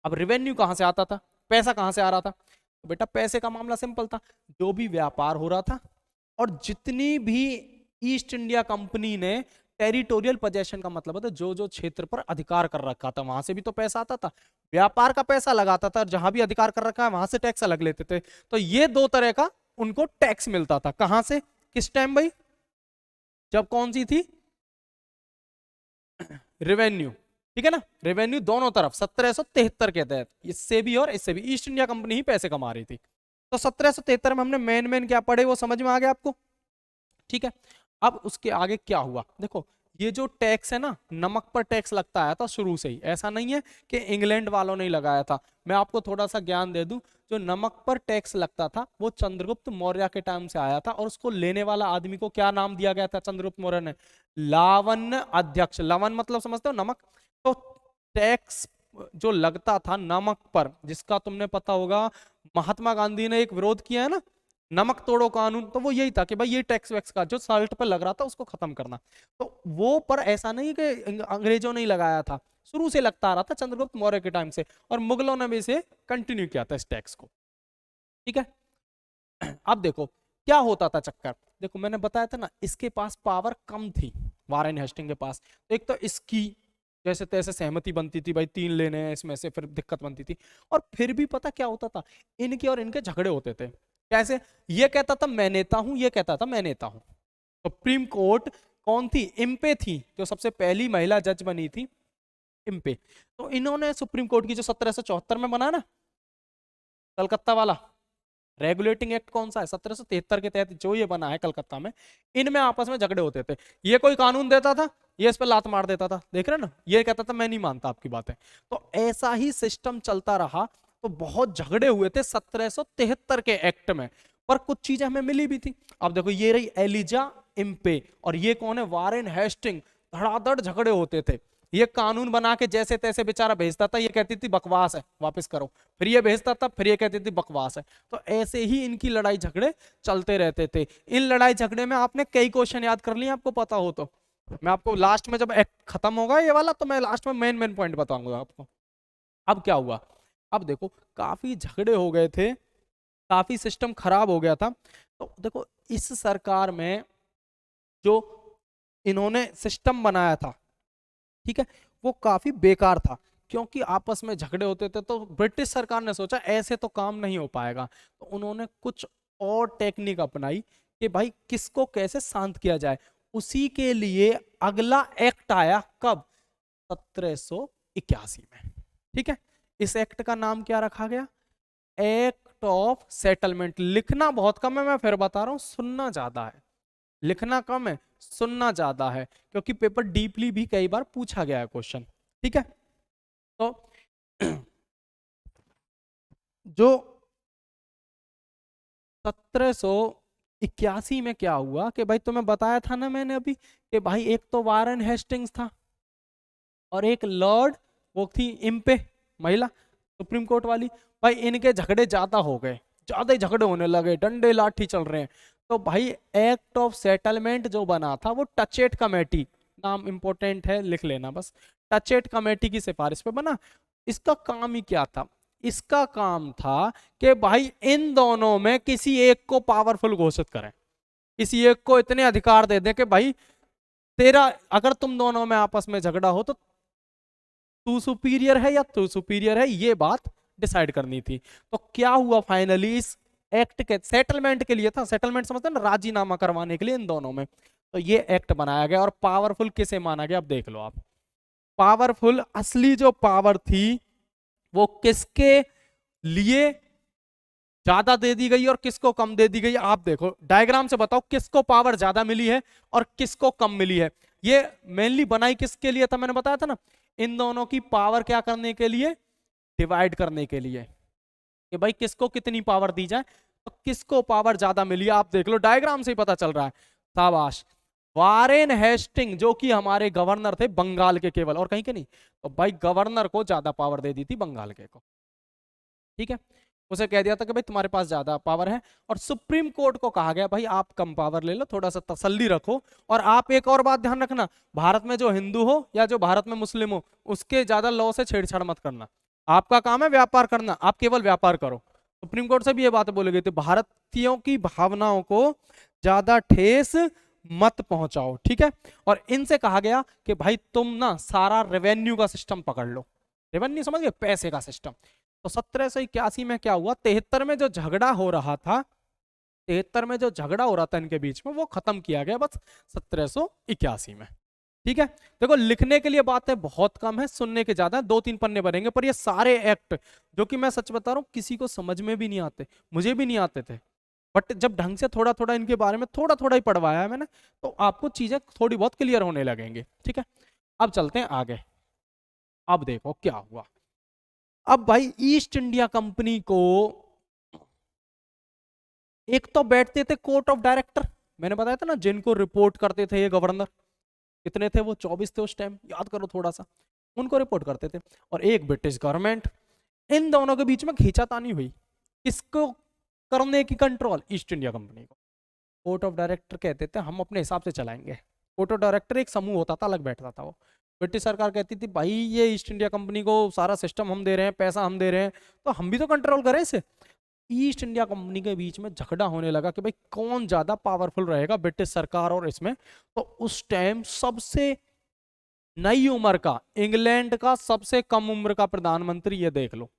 अब रेवेन्यू कहां से आता था? पैसा कहां से आ रहा था? तो बेटा पैसे का मामला सिंपल था, जो भी व्यापार हो रहा था और जितनी भी ईस्ट इंडिया कंपनी ने टेरिटोरियल पोजेशन का मतलब होता है जो जो क्षेत्र पर अधिकार कर रखा था, वहां से भी तो पैसा आता था। व्यापार का पैसा लगाता था, जहां भी अधिकार कर रखा है वहां से टैक्स अलग लेते थे। तो ये दो तरह का उनको टैक्स मिलता था। कहां से? किस टाइम भाई? जब कौन सी थी? रेवेन्यू, ठीक है ना। रेवेन्यू दोनों तरफ 1773 के तहत, इससे भी और इससे भी ईस्ट इंडिया कंपनी ही पैसे कमा रही थी। तो 1773 में हमने मेन मेन क्या पढ़े वो समझ में आ गया आपको, ठीक है। अब उसके आगे क्या हुआ देखो, ये जो टैक्स है ना, नमक पर टैक्स लगता आया था शुरू से ही, ऐसा नहीं है कि इंग्लैंड वालों ने लगाया था। मैं आपको थोड़ा सा ज्ञान दे दूं, जो नमक पर टैक्स लगता था वो चंद्रगुप्त मौर्य के टाइम से आया था। और उसको लेने वाला आदमी को क्या नाम दिया गया था चंद्रगुप्त मौर्य ने? लावण्य अध्यक्ष। लवन मतलब समझते हो? नमक। तो टैक्स जो लगता था नमक पर, जिसका तुमने पता होगा महात्मा गांधी ने एक विरोध किया है ना, नमक तोड़ो कानून, तो वो यही था कि भाई ये टैक्स वैक्स का जो साल्ट पर लग रहा था उसको खत्म करना। तो वो पर ऐसा नहीं कि अंग्रेजों ने ही लगाया था, शुरू से लगता आ रहा था चंद्रगुप्त मौर्य के टाइम से, और मुगलों ने भी इसे कंटिन्यू किया था इस टैक्स को, ठीक है। अब देखो क्या होता था चक्कर, देखो मैंने बताया था ना इसके पास पावर कम थी वारेन हेस्टिंग के पास। तो एक तो इसकी जैसे तैसे सहमति बनती थी, भाई तीन लेने हैं इसमें से, फिर दिक्कत बनती थी। और फिर भी पता क्या होता था, इनके और इनके झगड़े होते थे। कैसे? ये कहता था मैं नेता हूं, ये कहता था मैं नेता हूं। सुप्रीम कोर्ट कौन थी? इम्पे थी, जो सबसे पहली महिला जज बनी थी, इम्पे। तो इन्होंने सुप्रीम कोर्ट की जो 1774 में बना ना कलकत्ता वाला रेगुलेटिंग एक्ट, कौन सा है? 1773 के तहत जो ये बना है कलकत्ता में, इनमें आपस में झगड़े होते थे। ये कोई कानून देता था, ये इस पर लात मार देता था, देख रहे ना, ये कहता था मैं नहीं मानता आपकी बातें। तो ऐसा ही सिस्टम चलता रहा। तो बहुत झगड़े हुए थे 1773 के एक्ट में, पर कुछ चीजें हमें मिली भी थी। अब देखो ये रही एलिजा इम्पे और ये कौन है? Warren Hasting. धड़ाधड़ झगड़े होते थे। ये कानून बना के जैसे तैसे बेचारा भेजता था, ये कहती थी बकवास है वापस करो, फिर ये भेजता था, फिर ये कहती थी बकवास है। तो ऐसे ही इनकी लड़ाई झगड़े चलते रहते थे। इन लड़ाई झगड़े में आपने कई क्वेश्चन याद कर लिए, आपको पता हो तो। मैं आपको लास्ट में जब एक्ट खत्म होगा ये वाला, तो मैं लास्ट में मेन मेन पॉइंट बताऊंगा आपको। अब क्या हुआ? अब देखो काफी झगड़े हो गए थे, काफी सिस्टम खराब हो गया था। तो देखो इस सरकार में जो इन्होंने सिस्टम बनाया था, ठीक है, वो काफी बेकार था। क्योंकि आपस में झगड़े होते थे तो ब्रिटिश सरकार ने सोचा ऐसे तो काम नहीं हो पाएगा। तो उन्होंने कुछ और टेक्निक अपनाई कि भाई किसको कैसे शांत किया जाए। उसी के लिए अगला एक्ट आया कब? 1781 में, ठीक है। इस एक्ट का नाम क्या रखा गया? Act of settlement. लिखना बहुत कम है, मैं फिर बता रहा हूं, सुनना ज्यादा है। लिखना कम है, सुनना ज्यादा है, क्योंकि पेपर डीपली भी कई बार पूछा गया है क्वेश्चन, ठीक है। तो जो 1781 में क्या हुआ कि भाई तुम्हें बताया था ना मैंने अभी कि भाई एक तो वारेन हेस्टिंग्स था और एक लॉर्ड, वो थी इम्पे, महिला सुप्रीम कोर्ट वाली। भाई इनके झगड़े ज्यादा हो गए, ज्यादा ही झगड़े होने लगे, डंडे लाठी चल रहे हैं। तो भाई एक्ट ऑफ सेटलमेंट जो बना था वो टचेट कमेटी, नाम इंपॉर्टेंट है लिख लेना बस, टचेट कमेटी की सिफारिश पे बना। इसका काम ही क्या था? इसका काम था कि भाई इन दोनों में किसी एक को पावरफुल घोषित करें, किसी एक को इतने अधिकार दे दें कि भाई तेरा, अगर तुम दोनों में आपस में झगड़ा हो तो तू सुपीरियर है या तू सुपीरियर है, ये बात डिसाइड करनी थी। तो क्या हुआ फाइनली? इस एक्ट के सेटलमेंट के लिए था, सेटलमेंट समझते हैं ना, राजीनामा करवाने के लिए इन दोनों में। तो ये एक्ट बनाया गया और पावरफुल किसे माना गया अब देख लो आप। पावरफुल असली जो पावर थी वो किसके लिए ज्यादा दे दी गई और किसको कम दे दी गई। आप देखो डायग्राम से बताओ किसको पावर ज्यादा मिली है और किसको कम मिली है। ये मेनली बनाई किसके लिए था, मैंने बताया था ना, इन दोनों की पावर क्या करने के लिए, डिवाइड करने के लिए, कि भाई किसको कितनी पावर दी जाए तो किसको पावर ज्यादा मिली। आप देख लो डायग्राम से ही पता चल रहा है। शाबाश। वारेन हेस्टिंग जो कि हमारे गवर्नर थे बंगाल के केवल, और कहीं के नहीं, तो भाई गवर्नर को ज्यादा पावर दे दी थी बंगाल के को, ठीक है। उसे कह दिया था कि भाई तुम्हारे पास ज्यादा पावर है। और सुप्रीम कोर्ट को कहा गया भाई आप कम पावर ले लो, थोड़ा सा तसल्ली रखो। और आप एक और बात ध्यान रखना, भारत में जो हिंदू हो या जो भारत में मुस्लिम हो उसके ज्यादा लॉ से छेड़छाड़ मत करना। आपका काम है व्यापार करना, आप केवल व्यापार करो। सुप्रीम कोर्ट से भी ये बात बोली गई थी, भारतीयों की भावनाओं को ज्यादा ठेस मत पहुंचाओ, ठीक है। और इनसे कहा गया कि भाई तुम ना सारा रेवेन्यू का सिस्टम पकड़ लो। रेवेन्यू समझ गए, पैसे का सिस्टम। तो 1781 में क्या हुआ, 73 में जो झगड़ा हो रहा था, 73 में जो झगड़ा हो रहा था इनके बीच में, वो खत्म किया गया बस 1781 में, ठीक है। देखो लिखने के लिए बातें बहुत कम है, सुनने के ज्यादा, 2-3 पन्ने बनेंगे, पर ये सारे एक्ट जो कि मैं सच बता रहा हूँ किसी को समझ में भी नहीं आते, मुझे भी नहीं आते थे, बट जब ढंग से थोड़ा थोड़ा इनके बारे में थोड़ा थोड़ा ही पढ़वाया है मैंने, तो आपको चीजें थोड़ी बहुत क्लियर होने लगेंगी, ठीक है। अब चलते हैं आगे। अब देखो क्या हुआ। अब भाई ईस्ट इंडिया कंपनी को एक तो बैठते थे कोर्ट ऑफ डायरेक्टर, मैंने बताया था ना, जिनको रिपोर्ट करते थे ये गवर्नर, कितने थे वो, 24 थे उस टाइम, याद करो थोड़ा सा, उनको रिपोर्ट करते थे। और एक ब्रिटिश गवर्नमेंट, इन दोनों के बीच में खींचातानी हुई, किसको करने की कंट्रोल, ईस्ट इंडिया कंपनी को। कोर्ट ऑफ डायरेक्टर कहते थे हम अपने हिसाब से चलाएंगे। कोर्ट ऑफ डायरेक्टर एक समूह होता था, अलग बैठता था वो। ब्रिटिश सरकार कहती थी भाई ये ईस्ट इंडिया कंपनी को सारा सिस्टम हम दे रहे हैं, पैसा हम दे रहे हैं, तो हम भी तो कंट्रोल करें इसे। ईस्ट इंडिया कंपनी के बीच में झगड़ा होने लगा कि भाई कौन ज्यादा पावरफुल रहेगा, ब्रिटिश सरकार और इसमें। तो उस टाइम सबसे नई उम्र का, इंग्लैंड का सबसे कम उम्र का प्रधानमंत्री, ये देख लो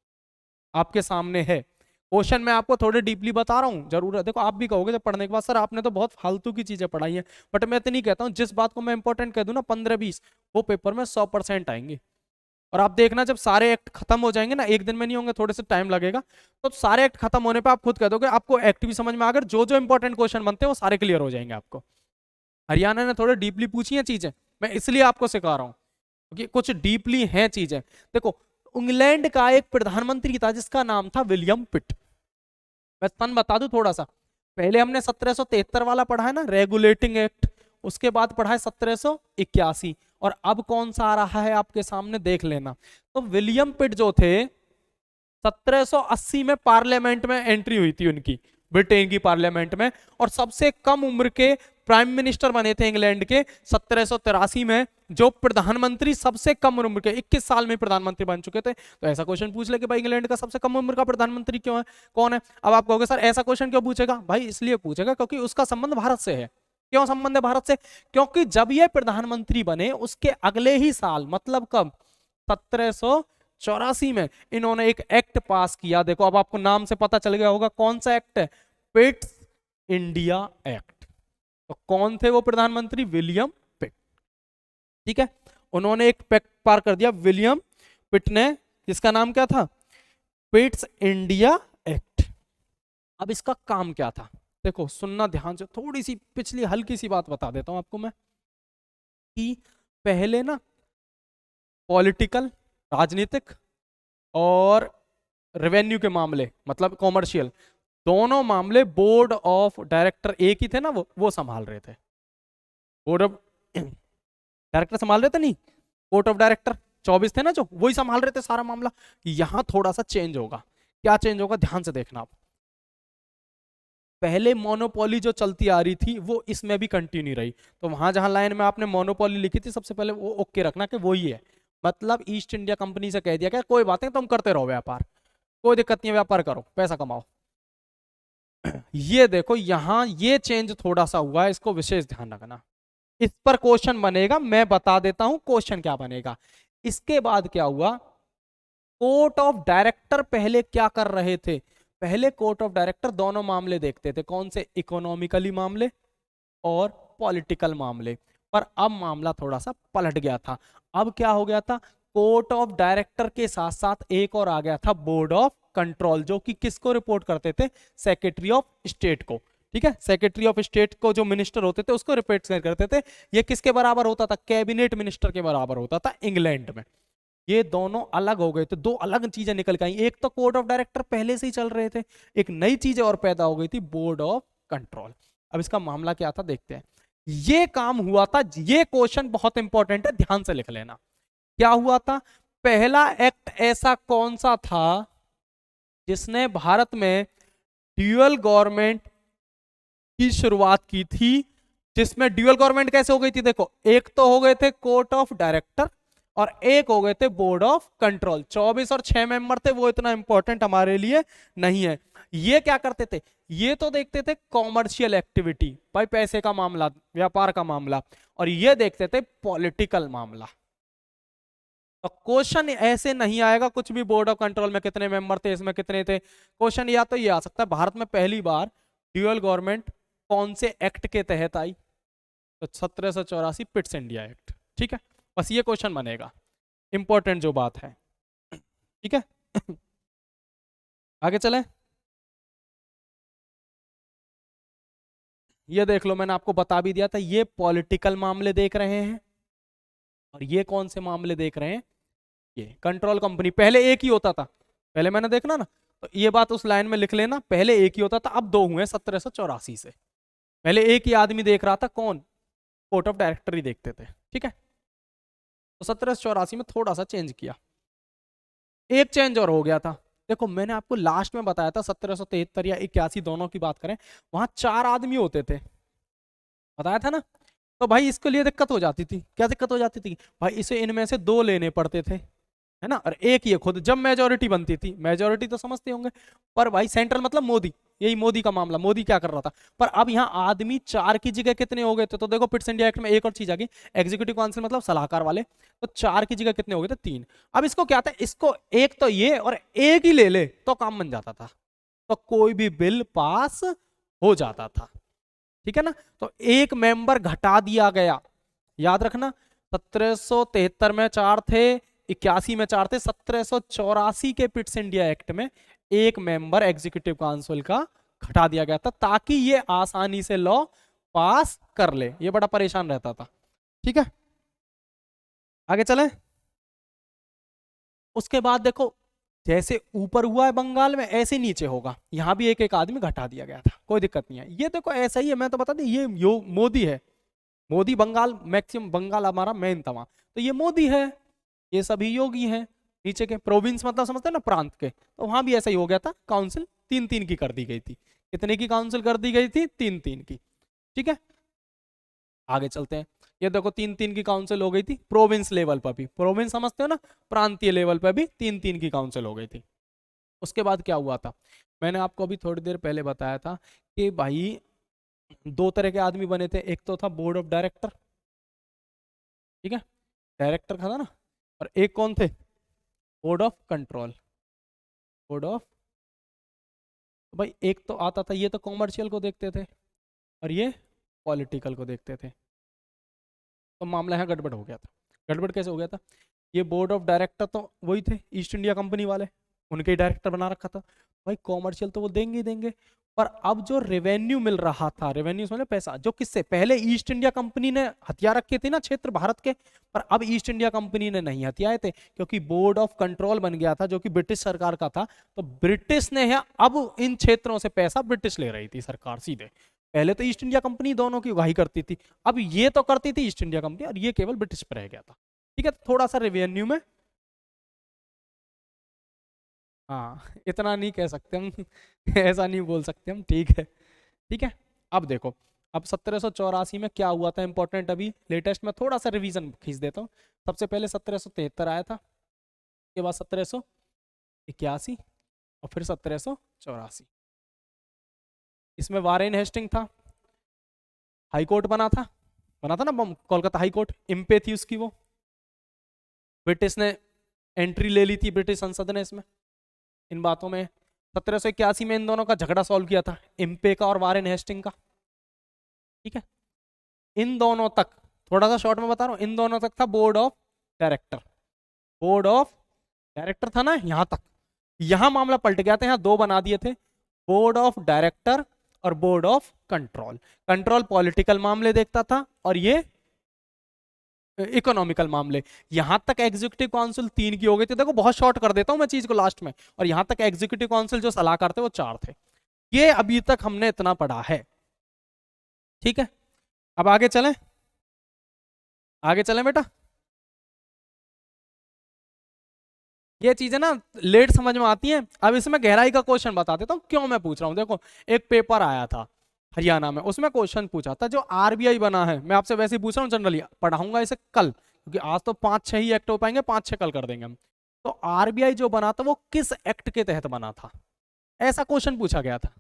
आपके सामने है। क्वेश्चन मैं आपको थोड़े डीपली बता रहा हूँ, जरूर है। देखो आप भी कहोगे जब पढ़ने के बाद, सर आपने तो बहुत फालतू की चीजें पढ़ाई हैं, बट मैं तो नहीं कहता हूँ, जिस बात को मैं इंपॉर्टेंट कह दूं ना 15-20, वो पेपर में 100% आएंगे। और आप देखना जब सारे एक्ट खत्म हो जाएंगे ना, एक दिन में नहीं होंगे, थोड़े से टाइम लगेगा, तो सारे एक्ट खत्म होने पे आप खुद कह दोगे आपको एक्ट भी समझ में आ गए, जो जो इंपॉर्टेंट क्वेश्चन बनते हैं वो सारे क्लियर हो जाएंगे आपको। हरियाणा ने थोड़े डीपली पूछी है चीजें, मैं इसलिए आपको सिखा रहा हूँ क्योंकि कुछ डीपली हैं चीजें। देखो इंग्लैंड का एक प्रधानमंत्री था जिसका नाम था विलियम पिट। मैं सन बता दूं थोड़ा सा, पहले हमने 1773 वाला पढ़ा है ना, रेगुलेटिंग एक्ट, उसके बाद पढ़ा है 1781, और अब कौन सा आ रहा है आपके सामने देख लेना। तो विलियम पिट जो थे 1780 में पार्लियामेंट में एंट्री हुई थी उनकी, ब्रिटेन की पार्लियामेंट में, और सबसे कम उम्र के प्राइम मिनिस्टर बने थे इंग्लैंड के 1783 में। जो प्रधानमंत्री सबसे कम उम्र के 21 साल में प्रधानमंत्री बन चुके थे। तो ऐसा क्वेश्चन पूछ ले कि भाई इंग्लैंड का सबसे कम उम्र का प्रधानमंत्री क्यों है, कौन है। अब आप कहोगे सर ऐसा क्वेश्चन क्यों पूछेगा, भाई इसलिए पूछेगा क्योंकि उसका संबंध भारत से है। क्यों संबंध है भारत से, क्योंकि जब ये प्रधानमंत्री बने उसके अगले ही साल, मतलब कब, 1784 में इन्होंने एक एक्ट पास किया। देखो अब आपको नाम से पता चल गया होगा कौन सा एक्ट है, पिट्स इंडिया एक्ट। तो कौन थे वो प्रधानमंत्री, विलियम पिट, ठीक है। उन्होंने एक पैक्ट पार कर दिया विलियम पिट ने, जिसका नाम क्या था, पिट्स इंडिया एक्ट। अब इसका काम क्या था, देखो सुनना ध्यान से, थोड़ी सी पिछली हल्की सी बात बता देता हूं आपको मैं, कि पहले ना पॉलिटिकल, राजनीतिक और रेवेन्यू के मामले, मतलब कॉमर्शियल, दोनों मामले बोर्ड ऑफ डायरेक्टर एक ही थे ना, वो संभाल रहे थे। बोर्ड ऑफ डायरेक्टर संभाल रहे थे, नहीं बोर्ड ऑफ डायरेक्टर 24 थे ना जो, वही संभाल रहे थे सारा मामला। यहां थोड़ा सा चेंज होगा, क्या चेंज होगा ध्यान से देखना आप। पहले मोनोपोली जो चलती आ रही थी वो इसमें भी कंटिन्यू रही। तो वहां जहां लाइन में आपने मोनोपोली लिखी थी सबसे पहले वो ओके रखना कि वो ही है, मतलब ईस्ट इंडिया कंपनी से कह दिया क्या कोई बात नहीं तुम करते रहो व्यापार, कोई दिक्कत नहीं है, व्यापार करो पैसा कमाओ। ये देखो यहां ये चेंज थोड़ा सा हुआ है, इसको विशेष ध्यान रखना। इस पर क्वेश्चन बनेगा, मैं बता देता हूं क्वेश्चन क्या बनेगा। इसके बाद क्या हुआ, कोर्ट ऑफ डायरेक्टर पहले क्या कर रहे थे, पहले कोर्ट ऑफ डायरेक्टर दोनों मामले देखते थे, कौन से, इकोनॉमिकली मामले और पॉलिटिकल मामले। पर अब मामला थोड़ा सा पलट गया था। अब क्या हो गया था, कोर्ट ऑफ डायरेक्टर के साथ साथ एक और आ गया था बोर्ड ऑफ कंट्रोल, जो कि किसको रिपोर्ट करते थे, सेक्रेटरी ऑफ स्टेट को। ठीक है, सेक्रेटरी ऑफ स्टेट को जो मिनिस्टर होते थे उसको रिपोर्ट करते थे। ये किसके बराबर होता था, कैबिनेट मिनिस्टर के बराबर होता था इंग्लैंड में। ये दोनों अलग हो गए थे, दो अलग चीजें निकल के आई। एक तो कोर्ट ऑफ डायरेक्टर पहले से ही चल रहे थे, एक नई चीज और पैदा हो गई थी, बोर्ड ऑफ कंट्रोल। अब इसका मामला क्या था देखते हैं। ये काम हुआ था, ये क्वेश्चन बहुत इंपॉर्टेंट है, ध्यान से लिख लेना। क्या हुआ था, पहला एक्ट ऐसा कौन सा था जिसने भारत में ड्यूअल गवर्नमेंट की शुरुआत की थी। जिसमें ड्यूअल गवर्नमेंट कैसे हो गई थी, देखो एक तो हो गए थे कोर्ट ऑफ डायरेक्टर और एक हो गए थे बोर्ड ऑफ कंट्रोल। 24 और 6 मेंबर थे, वो इतना इंपॉर्टेंट हमारे लिए नहीं है। ये क्या करते थे, ये तो देखते थे कॉमर्शियल एक्टिविटी, भाई पैसे का मामला, व्यापार का मामला, और ये देखते थे पॉलिटिकल मामला। तो क्वेश्चन ऐसे नहीं आएगा कुछ भी, बोर्ड ऑफ कंट्रोल में कितने मेंबर थे, इसमें कितने थे। क्वेश्चन या तो ये आ सकता है, भारत में पहली बार ड्यूअल गवर्नमेंट कौन से एक्ट के तहत आई, तो 1784 पिट्स इंडिया एक्ट। ठीक है, बस ये क्वेश्चन बनेगा, इंपॉर्टेंट जो बात है। ठीक है आगे चले। ये देख लो, मैंने आपको बता भी दिया था, ये पॉलिटिकल मामले देख रहे हैं और ये कौन से मामले देख रहे हैं, ये कंट्रोल कंपनी। पहले एक ही होता था, पहले मैंने देखना ना, तो ये बात उस लाइन में लिख लेना, पहले एक ही होता था, अब दो हुए 1784 से। पहले एक ही आदमी देख रहा था, कौन, कोर्ट ऑफ डायरेक्टर ही देखते थे। ठीक है, तो 1784 में थोड़ा सा चेंज किया। एक चेंज और हो गया था, देखो मैंने आपको लास्ट में बताया था 1773 या 81 दोनों की बात करें, वहां 4 आदमी होते थे, बताया था ना। तो भाई इसके लिए दिक्कत हो जाती थी, क्या दिक्कत हो जाती थी भाई, इसे इनमें से 2 लेने पड़ते थे, है ना, और एक ये खुद, जब मेजोरिटी बनती थी, मेजोरिटी तो समझते होंगे, पर भाई सेंट्रल मतलब मोदी, यही मोदी का मामला, मोदी क्या कर रहा था। पर अब यहाँ आदमी 4 की जगह कितने हो गए थे, तो देखो पिट्स इंडिया एक्ट में एक और चीज आ गई, एग्जीक्यूटिव काउंसिल मतलब सलाहकार वाले, तो 4 की जगह कितने हो गए थे, 3। अब इसको क्या था, इसको एक तो ये और एक ही ले ले तो काम बन जाता था, तो कोई भी बिल पास हो जाता था। ठीक है ना, तो एक मेंबर घटा दिया गया, याद रखना। 1773 में 4 थे, 81 में 4 थे, 1784 के पिट्स इंडिया एक्ट में एक मेंबर एग्जीक्यूटिव काउंसिल का घटा दिया गया था, ताकि ये आसानी से लॉ पास कर ले, ये बड़ा परेशान रहता था। ठीक है, आगे चले। उसके बाद देखो, जैसे ऊपर हुआ है बंगाल में, ऐसे नीचे होगा, यहां भी एक एक आदमी घटा दिया गया था, कोई दिक्कत नहीं है। ये देखो ऐसा ही है, मैं तो बता दी, ये मोदी है, मोदी बंगाल, मैक्सिमम बंगाल हमारा मेन था वहां, तो ये मोदी है, ये सभी योगी हैं। नीचे के प्रोविंस मतलब समझते हैं ना, प्रांत के, तो वहां भी ऐसा ही हो गया था, काउंसिल 3-3 की कर दी गई थी। कितने की काउंसिल कर दी गई थी, 3-3 की। ठीक है, आगे चलते हैं। ये देखो 3-3 की काउंसिल हो गई थी, प्रोविंस लेवल पर भी, प्रोविंस समझते हो ना, प्रांतीय लेवल पर भी 3-3 की काउंसिल हो गई थी। उसके बाद क्या हुआ था, मैंने आपको अभी थोड़ी देर पहले बताया था कि भाई 2 तरह के आदमी बने थे, एक तो था बोर्ड ऑफ डायरेक्टर, ठीक है, डायरेक्टर था ना, और एक कौन थे, board of control, board of, भाई एक तो आता था, ये तो कॉमर्शियल को देखते थे और ये पॉलिटिकल को देखते थे। तो मामला यहाँ गड़बड़ हो गया था। गड़बड़ कैसे हो गया था, ये बोर्ड ऑफ डायरेक्टर तो वही थे ईस्ट इंडिया कंपनी वाले, उनके ही डायरेक्टर बना रखा था, भाई कॉमर्शियल तो वो देंगे ही देंगे। पर अब जो रेवेन्यू मिल रहा था, रेवेन्यू मतलब पैसा, जो किससे, पहले ईस्ट इंडिया कंपनी ने हथिया रखे थे ना क्षेत्र भारत के, पर अब ईस्ट इंडिया कंपनी ने नहीं हथियाए थे, क्योंकि बोर्ड ऑफ कंट्रोल बन गया था जो कि ब्रिटिश सरकार का था। तो ब्रिटिश ने है, अब इन क्षेत्रों से पैसा ब्रिटिश ले रही थी सरकार सीधे, पहले तो ईस्ट इंडिया कंपनी दोनों की उगाही करती थी, अब ये तो करती थी ईस्ट इंडिया कंपनी और ये केवल ब्रिटिश पर रह गया था। ठीक है, थोड़ा सा रेवेन्यू में, हाँ इतना नहीं कह सकते हम ऐसा नहीं बोल सकते हम, ठीक है। ठीक है, अब देखो, अब 1784 में क्या हुआ था इंपॉर्टेंट, अभी लेटेस्ट में थोड़ा सा रिवीजन खींच देता हूँ। सबसे पहले 1773 आया था, उसके बाद 1781 और फिर 1784। इसमें वारेन हेस्टिंग था, हाई कोर्ट बना था ना कोलकाता हाई कोर्ट, इम्पे थी उसकी वो, ब्रिटिश ने एंट्री ले ली थी, ब्रिटिश संसद ने इसमें, इन बातों में। 1781 में इन दोनों का झगड़ा सॉल्व किया था, इम्पे का और वारेन हेस्टिंग का। ठीक है, इन दोनों तक थोड़ा सा शॉर्ट में बता रहा हूँ, इन दोनों तक था board of director, board of director था ना यहाँ तक। यहाँ मामला पलट गया था, यहाँ दो बना दिए थे, बोर्ड ऑफ डायरेक्टर और board of control. Control political मामले देखता था और ये इकोनॉमिकल मामले। यहां तक एग्जीक्यूटिव काउंसिल 3 की हो गई थी, देखो बहुत शॉर्ट कर देता हूं मैं चीज को लास्ट में, और यहां तक एग्जीक्यूटिव काउंसिल जो सलाहकार थे वो 4 थे। ये अभी तक हमने इतना पढ़ा है, ठीक है। अब आगे चलें, आगे चलें बेटा। ये चीजें ना लेट समझ में आती हैं। अब इसमें गहराई का क्वेश्चन बता देता हूँ क्यों मैं पूछ रहा हूँ। देखो एक पेपर आया था हरियाणा में, उसमें क्वेश्चन पूछा था, जो आरबीआई बना है, मैं आपसे वैसे ही पूछ रहा हूँ जनरली, पढ़ाऊंगा इसे कल, क्योंकि आज तो 5-6 ही एक्ट हो पाएंगे, 5-6 कल कर देंगे हम। तो आरबीआई जो बना था वो किस एक्ट के तहत बना था, ऐसा क्वेश्चन पूछा गया था।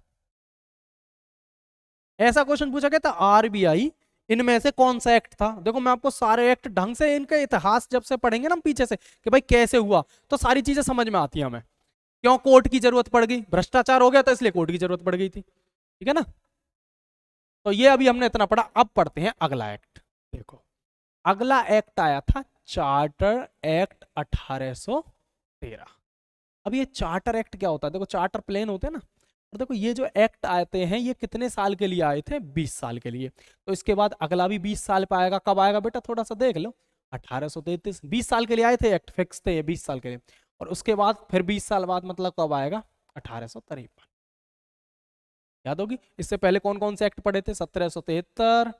ऐसा क्वेश्चन पूछा गया था, आरबीआई इनमें से कौन सा एक्ट था। देखो मैं आपको सारे एक्ट ढंग से, इनका इतिहास जब से पढ़ेंगे ना पीछे से कि भाई कैसे हुआ, तो सारी चीजें समझ में आती है हमें। क्यों कोर्ट की जरूरत पड़ गई, भ्रष्टाचार हो गया तो इसलिए कोर्ट की जरूरत पड़ गई थी, ठीक है ना। तो ये अभी हमने इतना पढ़ा, अब पढ़ते हैं अगला एक्ट। देखो अगला एक्ट आया था चार्टर एक्ट 1813। अब ये चार्टर एक्ट क्या होता है, देखो चार्टर प्लेन होते हैं ना, और देखो ये जो एक्ट आते हैं ये कितने साल के लिए आए थे, 20 साल के लिए। तो इसके बाद अगला भी 20 साल पे आएगा, कब आएगा बेटा थोड़ा सा देख लो, 1833, 20 साल के लिए आए थे एक्ट, फिक्स थे ये 20 साल के लिए। और उसके बाद फिर 20 साल बाद मतलब कब आएगा, 1853, याद होगी। इससे पहले कौन कौन से एक्ट पढ़े थे, 1773,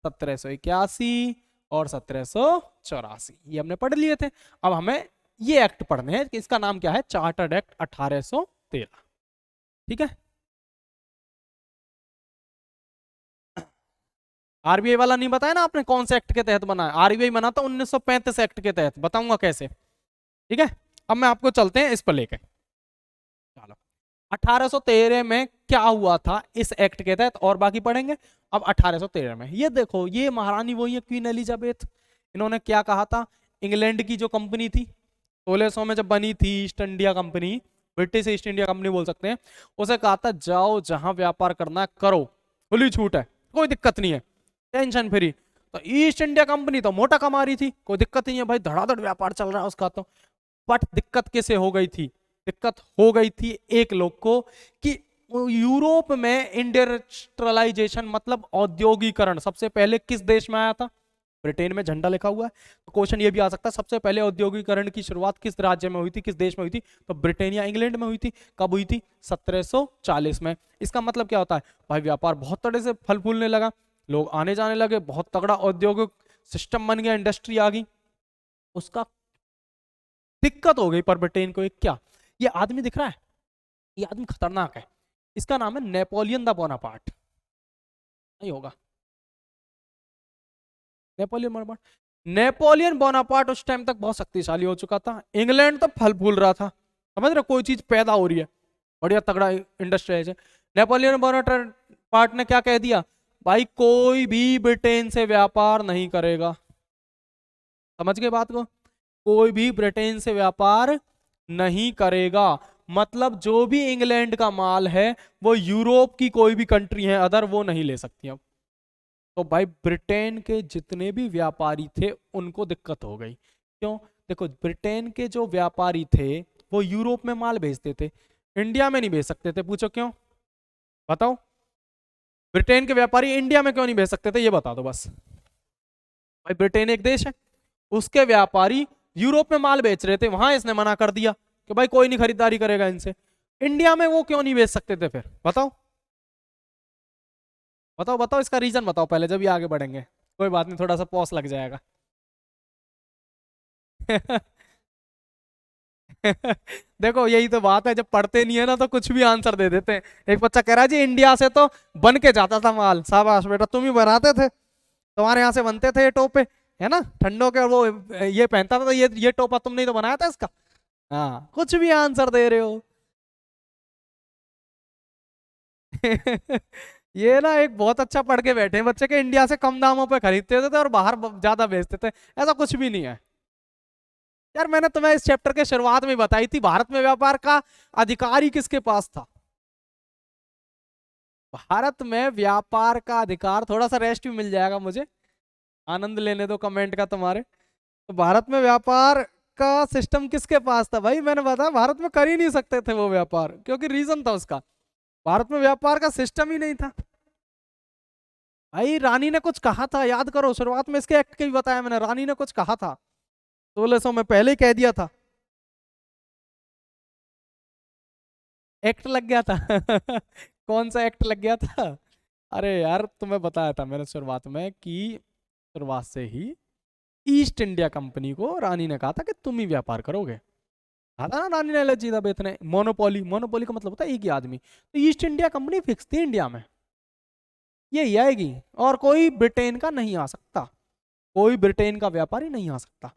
1781 और 1784, ये हमने पढ़ लिए थे। अब हमें ये एक्ट पढ़ने हैं, इसका नाम क्या है, चार्टर्ड एक्ट 1813, ठीक है। आरबीआई वाला नहीं बताया ना आपने कौन से एक्ट के तहत बना है, आरबीआई बना था 1935 एक्ट के तहत, बताऊंगा कैसे, ठीक है। अब मैं आपको चलते हैं इस पर लेके, चलो 1813 में क्या हुआ था इस एक्ट के तहत, और बाकी पढ़ेंगे। अब 1813 में ये देखो, ये महारानी वही है क्वीन एलिजाबेथ, इन्होंने क्या कहा था, इंग्लैंड की जो कंपनी थी 1600 में जब बनी थी east India company, British east India company बोल सकते हैं, उसे कहा था जाओ जहां व्यापार करना है करो, खुली छूट है, कोई दिक्कत नहीं है, टेंशन फ्री। तो ईस्ट इंडिया कंपनी तो मोटा कमा रही थी, कोई दिक्कत नहीं है भाई, धड़ाधड़ व्यापार चल रहा है उसका तो। बट दिक्कत कैसे हो गई थी, दिक्कत हो गई थी एक लोग को कि यूरोप में इंडस्ट्रियलाइजेशन मतलब औद्योगिकरण सबसे पहले किस देश में आया था, ब्रिटेन में, झंडा लिखा हुआ है। तो क्वेश्चन ये भी आ सकता है सबसे पहले औद्योगिकरण की शुरुआत किस राज्य में हुई थी, किस देश में हुई थी, तो ब्रिटेन या इंग्लैंड में हुई थी। कब हुई थी, 1740 में। इसका मतलब क्या होता है भाई, व्यापार बहुत तरह से फल फूलने लगा, लोग आने जाने लगे, बहुत तगड़ा औद्योगिक सिस्टम बन गया, इंडस्ट्री आ गई। उसका दिक्कत हो गई पर ब्रिटेन को, एक क्या, ये आदमी दिख रहा है, ये आदमी खतरनाक है, इसका नाम है नेपोलियन द बोनापार्ट, नहीं होगा, नेपोलियन बोनापार्ट। नेपोलियन बोनापार्ट उस टाइम तक बहुत शक्तिशाली हो चुका था, इंग्लैंड तो फल फूल रहा था, समझ रहे, कोई चीज पैदा हो रही है, बढ़िया तगड़ा इंडस्ट्री है। नेपोलियन बोनापार्ट ने क्या कह दिया, भाई कोई भी ब्रिटेन से व्यापार नहीं करेगा, समझ गए बात को, कोई भी ब्रिटेन से व्यापार नहीं करेगा, मतलब जो भी इंग्लैंड का माल है वो यूरोप की कोई भी कंट्री है अदर वो नहीं ले सकती अब। तो भाई ब्रिटेन के जितने भी व्यापारी थे उनको दिक्कत हो गई, क्यों, देखो ब्रिटेन के जो व्यापारी थे वो यूरोप में माल भेजते थे, इंडिया में नहीं भेज सकते थे, पूछो क्यों, बताओ, ब्रिटेन के व्यापारी इंडिया में क्यों नहीं भेज सकते थे, ये बता दो बस। भाई ब्रिटेन एक देश है, उसके व्यापारी यूरोप में माल बेच रहे थे, वहां इसने मना कर दिया कि भाई कोई नहीं खरीदारी करेगा इनसे, इंडिया में वो क्यों नहीं बेच सकते थे फिर, बताओ बताओ बताओ, इसका रीजन बताओ पहले, जब ये आगे बढ़ेंगे, कोई बात नहीं थोड़ा सा पॉज लग जाएगा। देखो यही तो बात है, जब पढ़ते नहीं है ना तो कुछ भी आंसर दे देते हैं। एक बच्चा कह रहा है जी इंडिया से तो बन के जाता था माल, शाबाश बेटा तुम ही बनाते थे, तुम्हारे यहाँ से बनते थे ये टोपे, है ना, ठंडों के, वो ये पहनता था तो ये टोपा तुमने ही तो बनाया था इसका। हाँ कुछ भी आंसर दे रहे हो। ये ना एक बहुत अच्छा पढ़ के बैठे हैं बच्चे के, इंडिया से कम दामों पे खरीदते थे और बाहर ज्यादा बेचते थे, ऐसा कुछ भी नहीं है यार। मैंने तुम्हें इस चैप्टर के शुरुआत में बताई थी, भारत में व्यापार का अधिकार ही किसके पास था, भारत में व्यापार का अधिकार, थोड़ा सा रेस्ट भी मिल जाएगा मुझे, आनंद लेने दो कमेंट का तुम्हारे। तो भारत में व्यापार का सिस्टम किसके पास था भाई? मैंने बताया भारत में कर ही नहीं सकते थे वो व्यापार, क्योंकि रीजन था उसका, भारत में व्यापार का सिस्टम ही नहीं था। भाई रानी ने कुछ कहा था, याद करो, शुरुआत में इसके एक्ट के भी बताया मैंने, रानी ने कुछ कहा था 1600 में, पहले ही कह दिया था, एक्ट लग गया था। कौन सा एक्ट लग गया था? अरे यार तुम्हें बताया था मैंने शुरुआत में कि शुरुआत से ही ईस्ट इंडिया कंपनी को रानी ने कहा था कि तुम ही व्यापार करोगे। कहा था ना रानी ने एलिजाबेथ ने, मोनोपोली, मोनोपोली का मतलब होता है एक ही आदमी। तो ईस्ट इंडिया कंपनी फिक्स थी इंडिया में, यही आएगी, और कोई ब्रिटेन का नहीं आ सकता, कोई ब्रिटेन का व्यापारी नहीं आ सकता।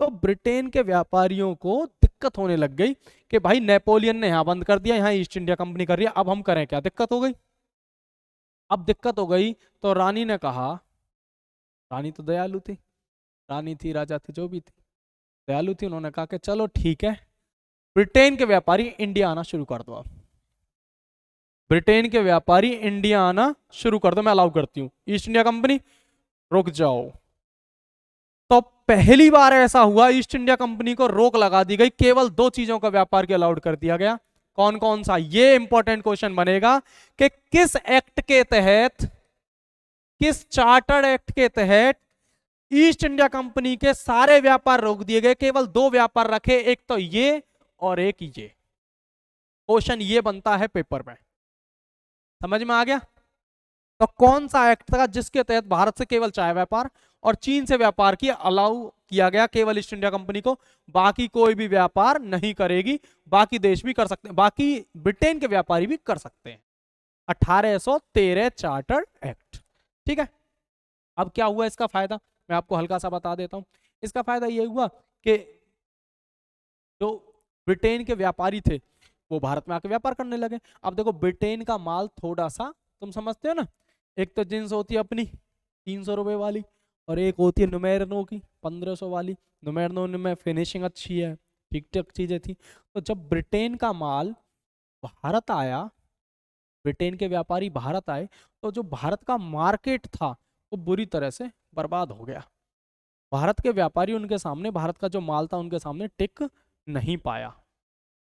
तो ब्रिटेन के व्यापारियों को दिक्कत होने लग गई कि भाई नेपोलियन ने यहाँ बंद कर दिया, यहाँ ईस्ट इंडिया कंपनी कर रही है, अब हम करें क्या? दिक्कत हो गई। अब दिक्कत हो गई तो रानी ने कहा, रानी तो दयालु थी, रानी थी, राजा थी, जो भी थी, दयालु थी, उन्होंने कहा कि चलो ठीक है, ब्रिटेन के व्यापारी इंडिया आना शुरू कर दो। अब ब्रिटेन के व्यापारी इंडिया आना शुरू कर दो, मैं अलाउ करती हूँ, ईस्ट इंडिया कंपनी रुक जाओ। तो पहली बार ऐसा हुआ, ईस्ट इंडिया कंपनी को रोक लगा दी गई, केवल दो चीजों का व्यापार के अलाउड कर दिया गया। कौन कौन सा? ये इंपॉर्टेंट क्वेश्चन बनेगा कि किस एक्ट के तहत, किस चार्टर्ड एक्ट के तहत ईस्ट इंडिया कंपनी के सारे व्यापार रोक दिए गए, केवल दो व्यापार रखे, एक तो ये और एक ये। क्वेश्चन ये बनता है पेपर में, समझ में आ गया? तो कौन सा एक्ट था जिसके तहत भारत से केवल चाय व्यापार और चीन से व्यापार की अलाउ किया गया, केवल ईस्ट इंडिया कंपनी को, बाकी कोई भी व्यापार नहीं करेगी, बाकी देश भी कर सकते हैं, बाकी ब्रिटेन के व्यापारी भी कर सकते हैं। 1813 चार्टर्ड एक्ट, ठीक है। अब क्या हुआ इसका फायदा, मैं आपको हल्का सा बता देता हूं। इसका फायदा ये हुआ कि जो ब्रिटेन के व्यापारी थे वो भारत में आके व्यापार करने लगे। अब देखो ब्रिटेन का माल थोड़ा सा, तुम समझते हो ना, एक तो जींस होती है अपनी 300 रुपए वाली, और एक होती है नुमेरनो की 1500 वाली। नुमेरनो में फिनिशिंग अच्छी है, ठीक ठाक चीजें थी। तो जब ब्रिटेन का माल भारत आया, ब्रिटेन के व्यापारी भारत आए, तो जो भारत का मार्केट था वो बुरी तरह से बर्बाद हो गया। भारत के व्यापारी उनके सामने, भारत का जो माल था उनके सामने टिक नहीं पाया।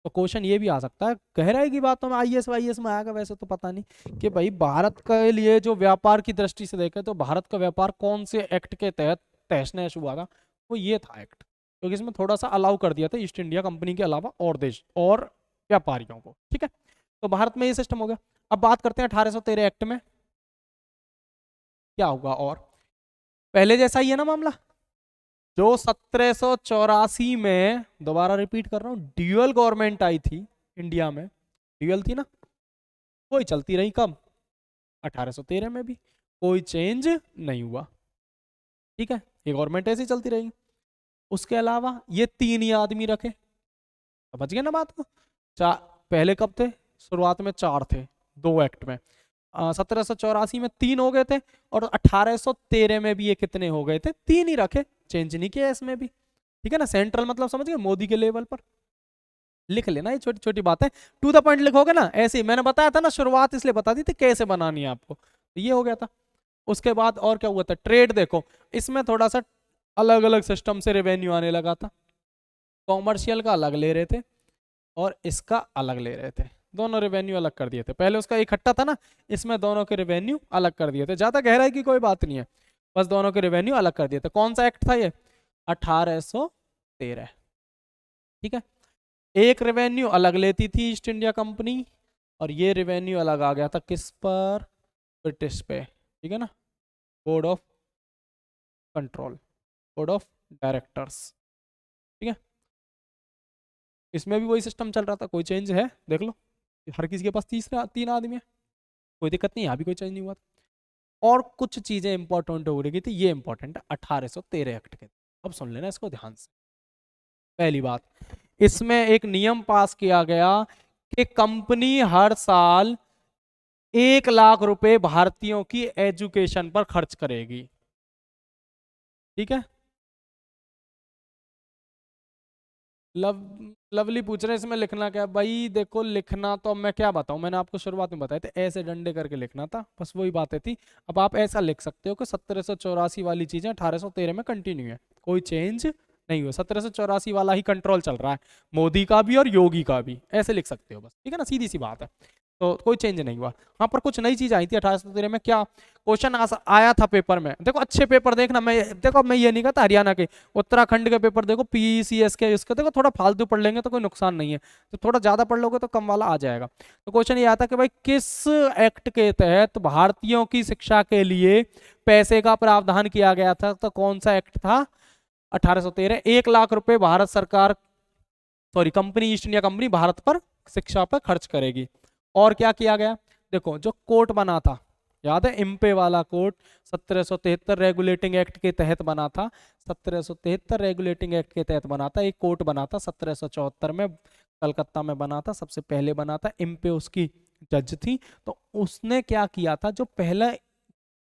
तो क्वेश्चन ये भी आ सकता है, गहराई की बातों में आईएएस वाईएएस में आएगा, वैसे तो पता नहीं, कि भाई भारत के लिए जो व्यापार की दृष्टि से देखें तो भारत का व्यापार कौन से एक्ट के तहत तहस नहस हुआ था? वो ये था एक्ट, क्योंकि इसमें थोड़ा सा अलाउ कर दिया था ईस्ट इंडिया कंपनी के अलावा और देश और व्यापारियों को, ठीक है। तो भारत में ये सिस्टम हो गया। अब बात करते हैं 1813 एक्ट में क्या होगा, और पहले जैसा ही है ना मामला, जो 1784 में, दोबारा रिपीट कर रहा हूं, ड्यूअल गवर्नमेंट आई थी इंडिया में, ड्यूअल थी ना, कोई चलती रही, कब? 1813 में भी कोई चेंज नहीं हुआ, ठीक है, ये गवर्नमेंट ऐसी चलती रही। उसके अलावा ये तीन ही आदमी रखे, समझ गए ना बात को? चार पहले कब थे? शुरुआत में चार थे, दो एक्ट में। 1784 में तीन हो गए थे, और 1813 में भी ये कितने हो गए थे? तीन ही रखे, चेंज नहीं किया इसमें भी, ठीक है ना। सेंट्रल मतलब समझ गए, मोदी के लेवल पर। लिख लेना, ये छोटी छोटी बातें, टू द पॉइंट लिखोगे ना, ऐसे ही मैंने बताया था ना, शुरुआत इसलिए बता दी थी कैसे बनानी है आपको, तो ये हो गया था। उसके बाद और क्या हुआ था? ट्रेड देखो, इसमें थोड़ा सा अलग अलग सिस्टम से रेवेन्यू आने लगा था। कॉमर्शियल का अलग ले रहे थे और इसका अलग ले रहे थे, दोनों रेवेन्यू अलग कर दिए थे। पहले उसका इकट्ठा था ना, इसमें दोनों के रेवेन्यू अलग कर दिए थे, ज्यादा गहराई की कोई बात नहीं है, बस दोनों के रेवेन्यू अलग कर दिए थे। कौन सा एक्ट था ये? 1813, ठीक है। एक रेवेन्यू अलग लेती थी ईस्ट इंडिया कंपनी, और ये रेवेन्यू अलग आ गया था किस पर? ब्रिटिश पे, ठीक है ना, board of control, board of directors, ठीक है। इसमें भी वही सिस्टम चल रहा था, कोई चेंज है देख लो, हर किसी के पास तीन आदमी है, कोई दिक्कत नहीं, यहाँ भी कोई चेंज नहीं हुआ था। और कुछ चीजें इंपॉर्टेंट हो रही थी, ये इंपॉर्टेंट है 1813 एक्ट के। अब सुन लेना इसको ध्यान से। पहली बात, इसमें एक नियम पास किया गया कि कंपनी हर साल 1 लाख रुपए भारतीयों की एजुकेशन पर खर्च करेगी, ठीक है। लव लवली पूछ रहे हैं इसमें लिखना क्या है? भाई देखो, लिखना तो मैं क्या बताऊं, मैंने आपको शुरुआत में बताया था ऐसे डंडे करके लिखना था, बस वही बातें थी। अब आप ऐसा लिख सकते हो कि 1784 वाली चीजें 1813 में कंटिन्यू है, कोई चेंज नहीं हुआ, 1784 वाला ही कंट्रोल चल रहा है, मोदी का भी और योगी का भी, ऐसे लिख सकते हो बस, ठीक है ना, सीधी सी बात है। तो कोई चेंज नहीं हुआ। हाँ, पर कुछ नई चीज आई थी 1813 में, क्या क्वेश्चन आया था पेपर में, देखो अच्छे पेपर देखना, मैं देखो मैं ये नहीं कहता हरियाणा के, उत्तराखंड के पेपर देखो, पीसीएस के, इसके देखो, थोड़ा फालतू पढ़ लेंगे तो कोई नुकसान नहीं है, तो थोड़ा ज्यादा पढ़ लोगे तो कम वाला आ जाएगा। तो क्वेश्चन ये आता कि भाई किस एक्ट के तहत भारतीयों की शिक्षा के लिए पैसे का प्रावधान किया गया था, तो कौन सा एक्ट था? 1813। 1 लाख रुपए भारत सरकार, sorry company, east India company Bharat पर शिक्षा पर खर्च करेगी। और क्या किया गया? देखो, जो कोर्ट बना था, याद है इम्पे वाला कोर्ट, 1773 रेगुलेटिंग एक्ट के तहत बना था, 1773 रेगुलेटिंग एक्ट के तहत बना था, एक कोर्ट बना था 1774 में, कलकत्ता में बना था, सबसे पहले बना था, इम्पे उसकी जज थी। तो उसने क्या किया था, जो पहला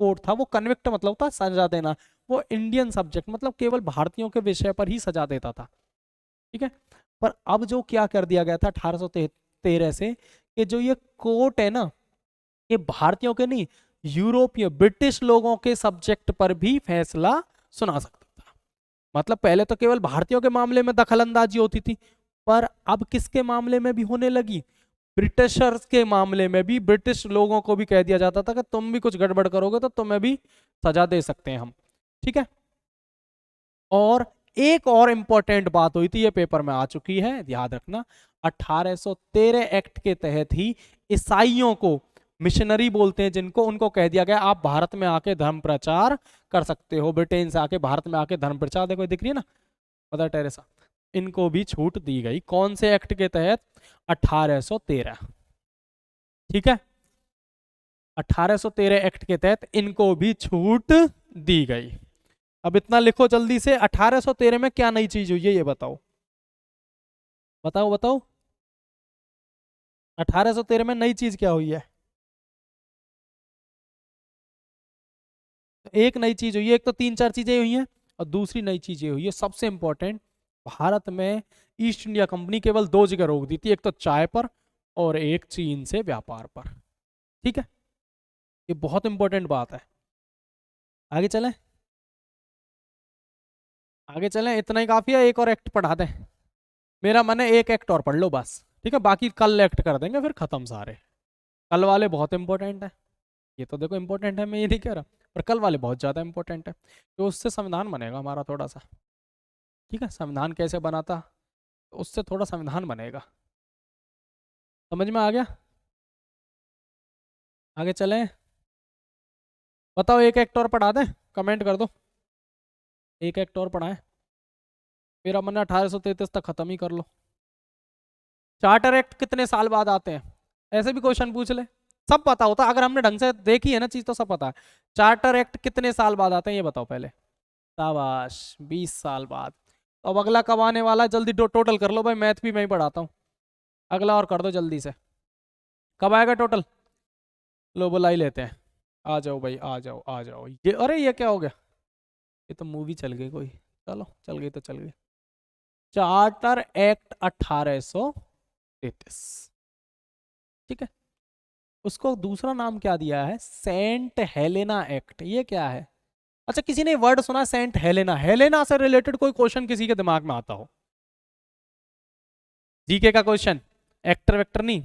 कोर्ट था वो कन्विक्ट मतलब था सजा देना, वो इंडियन सब्जेक्ट मतलब केवल भारतीयों के विषय पर ही सजा देता था, ठीक है। पर अब जो क्या कर दिया गया था 1813 से, कि जो ये कोर्ट है ना, ये भारतीयों के नहीं, यूरोपीय ब्रिटिश लोगों के सब्जेक्ट पर भी फैसला सुना सकता था। मतलब पहले तो केवल भारतीयों के मामले में दखल अंदाजी होती थी, पर अब किसके मामले में भी होने लगी? ब्रिटिशर्स के मामले में भी ब्रिटिश लोगों को भी कह दिया जाता था कि तुम भी कुछ गड़बड़ करोगे तो तुम्हें भी सजा दे सकते हैं हम, ठीक है। और एक और इंपॉर्टेंट बात हुई थी, ये पेपर में आ चुकी है, याद रखना, 1813 एक्ट के तहत ही ईसाइयों को, मिशनरी बोलते हैं जिनको, उनको कह दिया गया आप भारत में आके धर्म प्रचार कर सकते हो, ब्रिटेन से आके भारत में आके धर्म प्रचार, देखो दिख रही है ना मदर टेरेसा, इनको भी छूट दी गई। कौन से एक्ट के तहत? 1813, ठीक है, 1813 एक्ट के तहत इनको भी छूट दी गई। अब इतना लिखो जल्दी से, 1813 में क्या नई चीज हुई है ये बताओ, बताओ बताओ, 1813 में नई चीज क्या हुई है? एक नई चीज हुई है, एक तो तीन चार चीजें हुई हैं, और दूसरी नई चीजें हुई है सबसे इंपॉर्टेंट, भारत में ईस्ट इंडिया कंपनी केवल दो जगह रोक दी थी, एक तो चाय पर और एक चीन से व्यापार पर, ठीक है। ये बहुत इंपॉर्टेंट बात है। आगे चलें, आगे चलें, इतना ही काफी है, एक और एक्ट पढ़ा दें? मेरा मन है एक एक्ट और पढ़ लो बस, ठीक है, बाकी कल एक्ट कर देंगे फिर खत्म सारे। कल वाले बहुत इंपॉर्टेंट है, ये तो देखो इंपॉर्टेंट है, मैं ये नहीं कह रहा, पर कल वाले बहुत ज़्यादा इंपॉर्टेंट है, तो उससे संविधान बनेगा हमारा थोड़ा सा, ठीक है। संविधान कैसे बना था, तो उससे थोड़ा संविधान बनेगा, समझ में आ गया? आगे चलें, बताओ एक एक्ट और पढ़ा दें, कमेंट कर दो, एक एक्ट और पढ़ाएं। मेरा मन है 1833 तक खत्म ही कर लो। चार्टर एक्ट कितने साल बाद आते हैं, ऐसे भी क्वेश्चन पूछ ले, सब पता होता अगर हमने ढंग से देखी है ना चीज तो सब पता है। चार्टर एक्ट कितने साल बाद आते हैं ये बताओ पहले। शाबाश, 20 साल बाद। तो अब अगला कब आने वाला है, जल्दी टोटल कर लो भाई, मैथ भी मैं ही पढ़ाता हूँ, अगला और कर दो जल्दी से, कब आएगा टोटल? लो बुला ही लेते हैं, आ जाओ भाई, आ जाओ आ जाओ, ये अरे ये क्या हो गया, ये तो मूवी चल गई कोई, चलो चल गई तो चल गई। चार्टर एक्ट 1833, ठीक है। उसको दूसरा नाम क्या दिया है? Saint Helena Act. ये क्या है? अच्छा, किसी ने वर्ड सुना सेंट हेलेना? हेलेना से रिलेटेड कोई क्वेश्चन किसी के दिमाग में आता हो? जीके का क्वेश्चन, एक्टर वेक्टर नहीं,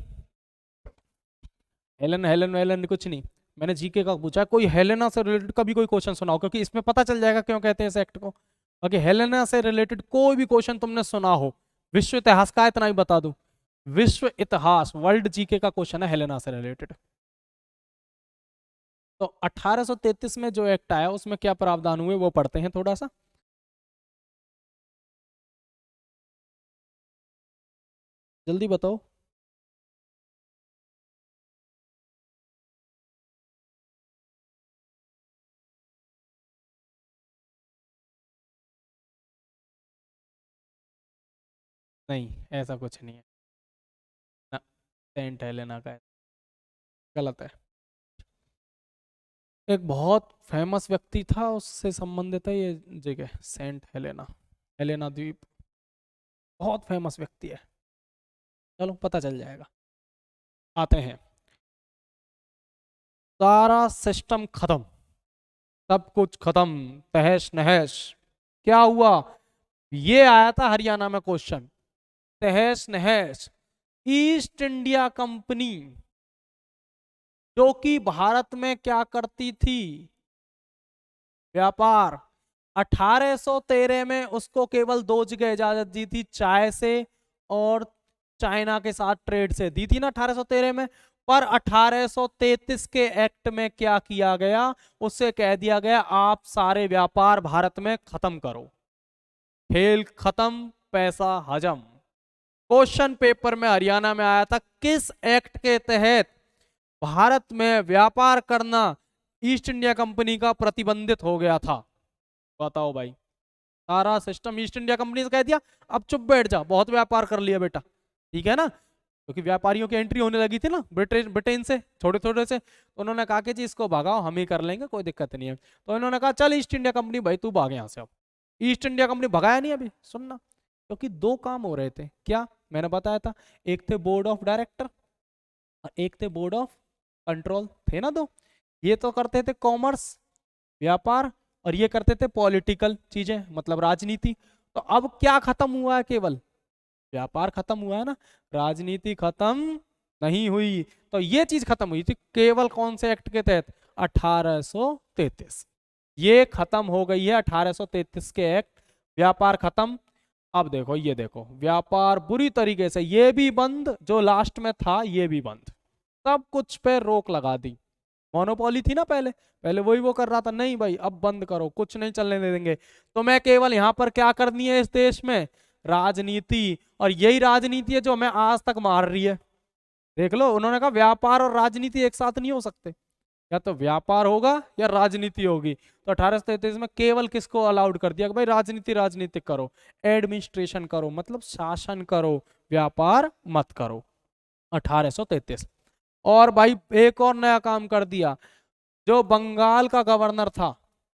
हेलन हेलन वेलन कुछ नहीं, मैंने जीके का पूछा, कोई हेलेना से रिलेटेड कभी कोई क्वेश्चन सुनाओ, क्योंकि इसमें पता चल जाएगा क्यों कहते हैं इस एक्ट को। बाकी हेलेना से रिलेटेड कोई भी क्वेश्चन तुमने सुना हो, विश्व इतिहास का, इतना ही बता दूं, विश्व इतिहास वर्ल्ड जीके का क्वेश्चन है हेलेना से रिलेटेड। तो 1833 में जो एक्ट आया उसमें क्या प्रावधान हुए वो पढ़ते हैं थोड़ा सा, जल्दी बताओ। नहीं, ऐसा कुछ नहीं है ना, सेंट हेलेना का है, गलत है। एक बहुत फेमस व्यक्ति था उससे संबंधित है ये जगह, सेंट हेलेना, हेलेना द्वीप। बहुत फेमस व्यक्ति है, चलो पता चल जाएगा। आते हैं, सारा सिस्टम खत्म, सब कुछ खत्म, तहस नहस। क्या हुआ? ये आया था हरियाणा में क्वेश्चन, तहस नहस। ईस्ट इंडिया कंपनी जो कि भारत में क्या करती थी? व्यापार। 1813 में उसको केवल दो जगह इजाजत दी थी, चाय से और चाइना के साथ ट्रेड से दी थी ना 1813 में। पर 1833 के एक्ट में क्या किया गया? उससे कह दिया गया आप सारे व्यापार भारत में खत्म करो। खेल खत्म, पैसा हजम। क्वेश्चन पेपर में हरियाणा में आया था, किस एक्ट के तहत भारत में व्यापार करना ईस्ट इंडिया कंपनी का प्रतिबंधित हो गया था? बताओ भाई। सारा सिस्टम ईस्ट इंडिया कंपनी से कह दिया अब चुप बैठ जा, बहुत व्यापार कर लिया बेटा, ठीक है ना, क्योंकि व्यापारियों की एंट्री होने लगी थी ना ब्रिटेन से, थोड़े थोड़े से। तो उन्होंने कहा कि जी इसको भगाओ, हम ही कर लेंगे, कोई दिक्कत नहीं है। तो इन्होंने कहा चल ईस्ट इंडिया कंपनी भाई तू भाग यहाँ से। अब ईस्ट इंडिया कंपनी भगाया नहीं अभी, सुनना, क्योंकि दो काम हो रहे थे। क्या मैंने बताया था? एक थे बोर्ड ऑफ डायरेक्टर और एक थे बोर्ड ऑफ कंट्रोल, थे ना दो। ये तो करते थे कॉमर्स, व्यापार, और ये करते थे पॉलिटिकल चीजें, मतलब राजनीति। तो अब क्या खत्म हुआ है? केवल व्यापार खत्म हुआ है ना, राजनीति खत्म नहीं हुई। तो ये चीज खत्म हुई थी केवल कौन से एक्ट के तहत? 1833। ये खत्म हो गई है 1833 के एक्ट, व्यापार खत्म। अब देखो, ये देखो, व्यापार बुरी तरीके से, ये भी बंद, जो लास्ट में था ये भी बंद, सब कुछ पे रोक लगा दी। मोनोपोली थी ना पहले, पहले वही वो कर रहा था, नहीं भाई अब बंद करो, कुछ नहीं चलने दे देंगे। तो मैं केवल यहाँ पर क्या करनी है इस देश में? राजनीति। और यही राजनीति है जो हमें आज तक मार रही है। देख लो, उन्होंने कहा व्यापार और राजनीति एक साथ नहीं हो सकते, या तो व्यापार होगा या राजनीति होगी। तो 1833 में केवल किसको अलाउड कर दिया कि भाई राजनीति राजनीति करो, एडमिनिस्ट्रेशन करो, मतलब शासन करो, व्यापार मत करो। 1833। और भाई एक और नया काम कर दिया, जो बंगाल का गवर्नर था,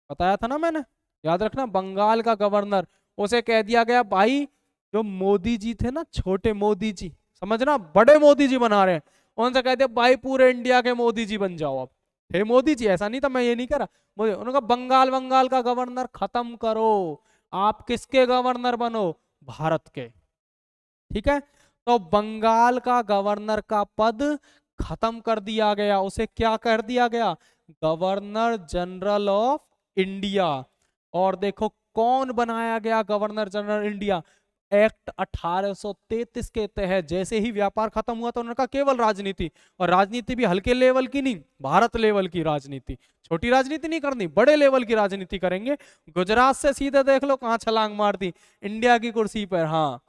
बताया था ना मैंने, याद रखना, बंगाल का गवर्नर, उसे कह दिया गया भाई जो मोदी जी थे ना, छोटे मोदी जी, समझना, बड़े मोदी जी बना रहे हैं, उनसे कह दिया भाई पूरे इंडिया के मोदी जी बन जाओ। अब हे मोदी जी, ऐसा नहीं था, मैं ये नहीं करा, मोदी, उन्होंने कहा बंगाल का गवर्नर खत्म करो, आप किसके गवर्नर बनो? भारत के। ठीक है, तो बंगाल का गवर्नर का पद खत्म कर दिया गया, उसे क्या कर दिया गया? Governor general of India. और देखो कौन बनाया गया गवर्नर जनरल इंडिया? एक्ट 1833 के तहत। जैसे ही व्यापार खत्म हुआ तो उन्होंने कहा केवल राजनीति, और राजनीति भी हल्के लेवल की नहीं, भारत लेवल की राजनीति, छोटी राजनीति नहीं करनी, बड़े लेवल की राजनीति करेंगे। गुजरात से सीधे देख लो कहां छलांग मार दी, इंडिया की कुर्सी पर। हाँ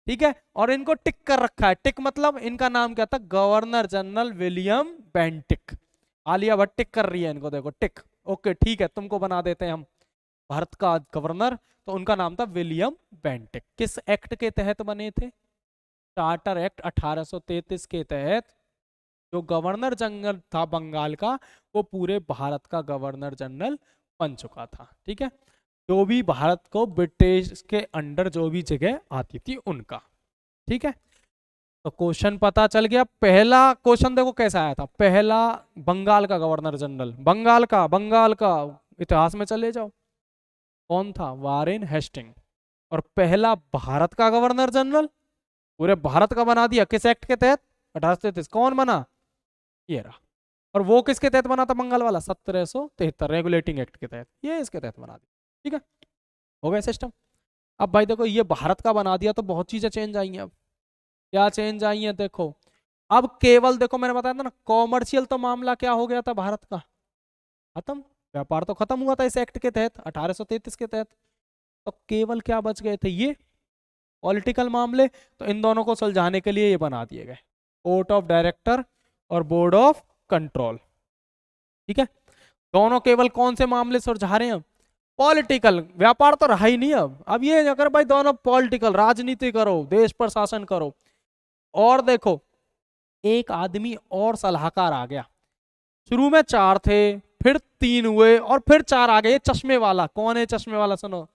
ठीक है, और इनको टिक कर रखा है, टिक मतलब इनका नाम क्या था? Governor general William Bentinck. Alia Bhatt tick कर रही है इनको, देखो टिक, ओके ठीक है तुमको बना देते हैं हम भारत का गवर्नर। तो उनका नाम था विलियम बेंटिक। किस एक्ट के तहत बने थे? चार्टर एक्ट 1833 के तहत। जो गवर्नर जनरल था बंगाल का, वो पूरे भारत का गवर्नर जनरल बन चुका था। ठीक है, जो भी भारत को ब्रिटिश के अंडर जो भी जगह आती थी उनका। ठीक है, तो क्वेश्चन पता चल गया। पहला क्वेश्चन देखो कैसा आया था, पहला बंगाल का गवर्नर जनरल, बंगाल का इतिहास में चले जाओ, कौन था? Warren Hastings. और पहला भारत का गवर्नर जनरल, पूरे भारत का बना दिया, किस एक्ट के तहत? 1833। कौन बना? ये रहा। और वो किसके तहत बना था बंगाल वाला? 1773 रेगुलेटिंग एक्ट के तहत, ये इसके तहत बना दिया। ठीक है, हो गया सिस्टम। अब भाई देखो, ये भारत का बना दिया तो बहुत चीजें चेंज आई हैं। अब क्या चेंज आई हैं देखो, अब केवल देखो मैंने बताया था ना, कॉमर्शियल तो मामला क्या हो गया था भारत का? खत्म, व्यापार तो खत्म हुआ था इस एक्ट के तहत 1833 के तहत। तो केवल क्या बच गए थे? ये पॉलिटिकल मामले। तो इन दोनों को सुलझाने के लिए ये बना दिए गए, बोर्ड ऑफ डायरेक्टर और बोर्ड ऑफ कंट्रोल। ठीक है, दोनों केवल कौन से मामले सुलझा रहे हैं? पॉलिटिकल। व्यापार तो रहा ही नहीं। अब ये अगर भाई दोनों पॉलिटिकल, राजनीति करो, देश पर शासन करो। और देखो एक आदमी और सलाहकार आ गया, शुरू में 4 थे, फिर 3 हुए, और फिर 4 आ गए। चश्मे वाला, कौन है चश्मे वाला? सुनो,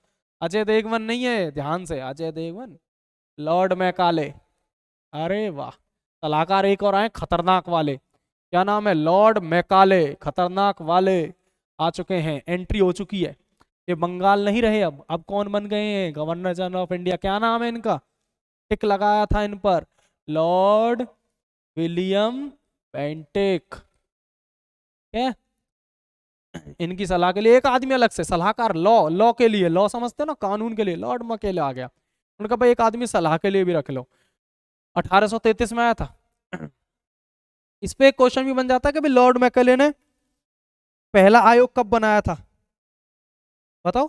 अजय देवगन नहीं है, ध्यान से, अजय देवगन लॉर्ड मैकाले। अरे वाह, सलाहकार एक और आए खतरनाक वाले, क्या नाम है, लॉर्ड मैकाले, खतरनाक वाले आ चुके हैं, एंट्री हो चुकी है। ये बंगाल नहीं रहे, अब कौन बन गए हैं, गवर्नर जनरल ऑफ इंडिया, क्या नाम है इनका, टिक लगाया था इन पर, लॉर्ड विलियम बेंटिक। क्या, इनकी सलाह के लिए एक आदमी अलग से सलाहकार, लॉ लॉ के लिए, लॉ समझते हो ना, कानून के लिए, लॉर्ड मैकाले आ गया, उनका भाई एक आदमी सलाह के लिए भी रख लो। 1833 में आया था। इस पे एक क्वेश्चन भी बन जाता है कि भाई लॉर्ड मैकाले ने पहला आयोग कब बनाया था, बताओ।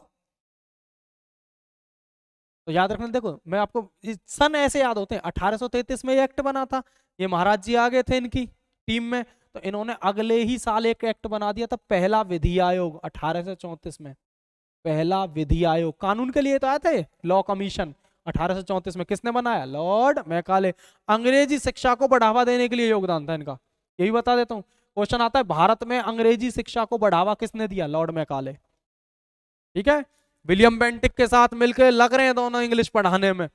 तो याद रखना, देखो मैं आपको सन ऐसे याद होते हैं, 1833 में ये एक्ट बना था, ये महाराज जी आ गए थे इनकी टीम में, तो इन्होंने अगले ही साल एक एक्ट बना दिया था, पहला विधि आयोग 1834 में, पहला विधि आयोग, कानून के लिए तो आया था ये, लॉ कमीशन 1834 में, किसने बनाया, लॉर्ड मैकाले। अंग्रेजी शिक्षा को बढ़ावा देने के लिए योगदान था इनका, यही बता देता हूँ, क्वेश्चन आता है भारत में अंग्रेजी शिक्षा को बढ़ावा किसने दिया, लॉर्ड मैकाले। ठीक है, विलियम बेंटिक के साथ मिलकर लग रहे हैं दोनों इंग्लिश पढ़ाने में,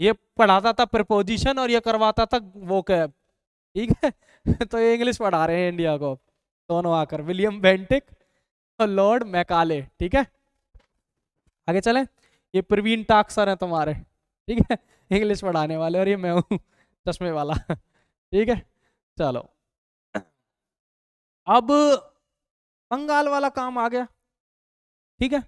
ये पढ़ाता था प्रपोजिशन और ये करवाता था वो कैब, ठीक है। तो ये इंग्लिश पढ़ा रहे हैं इंडिया को दोनों आकर, विलियम बेंटिक और लॉर्ड मैकाले। ठीक है, आगे चले, ये प्रवीण टाक सर हैं तुम्हारे, ठीक है, इंग्लिश पढ़ाने वाले, और ये मैं हूँ चश्मे वाला। ठीक है, चलो अब बंगाल वाला काम आ गया। ठीक है,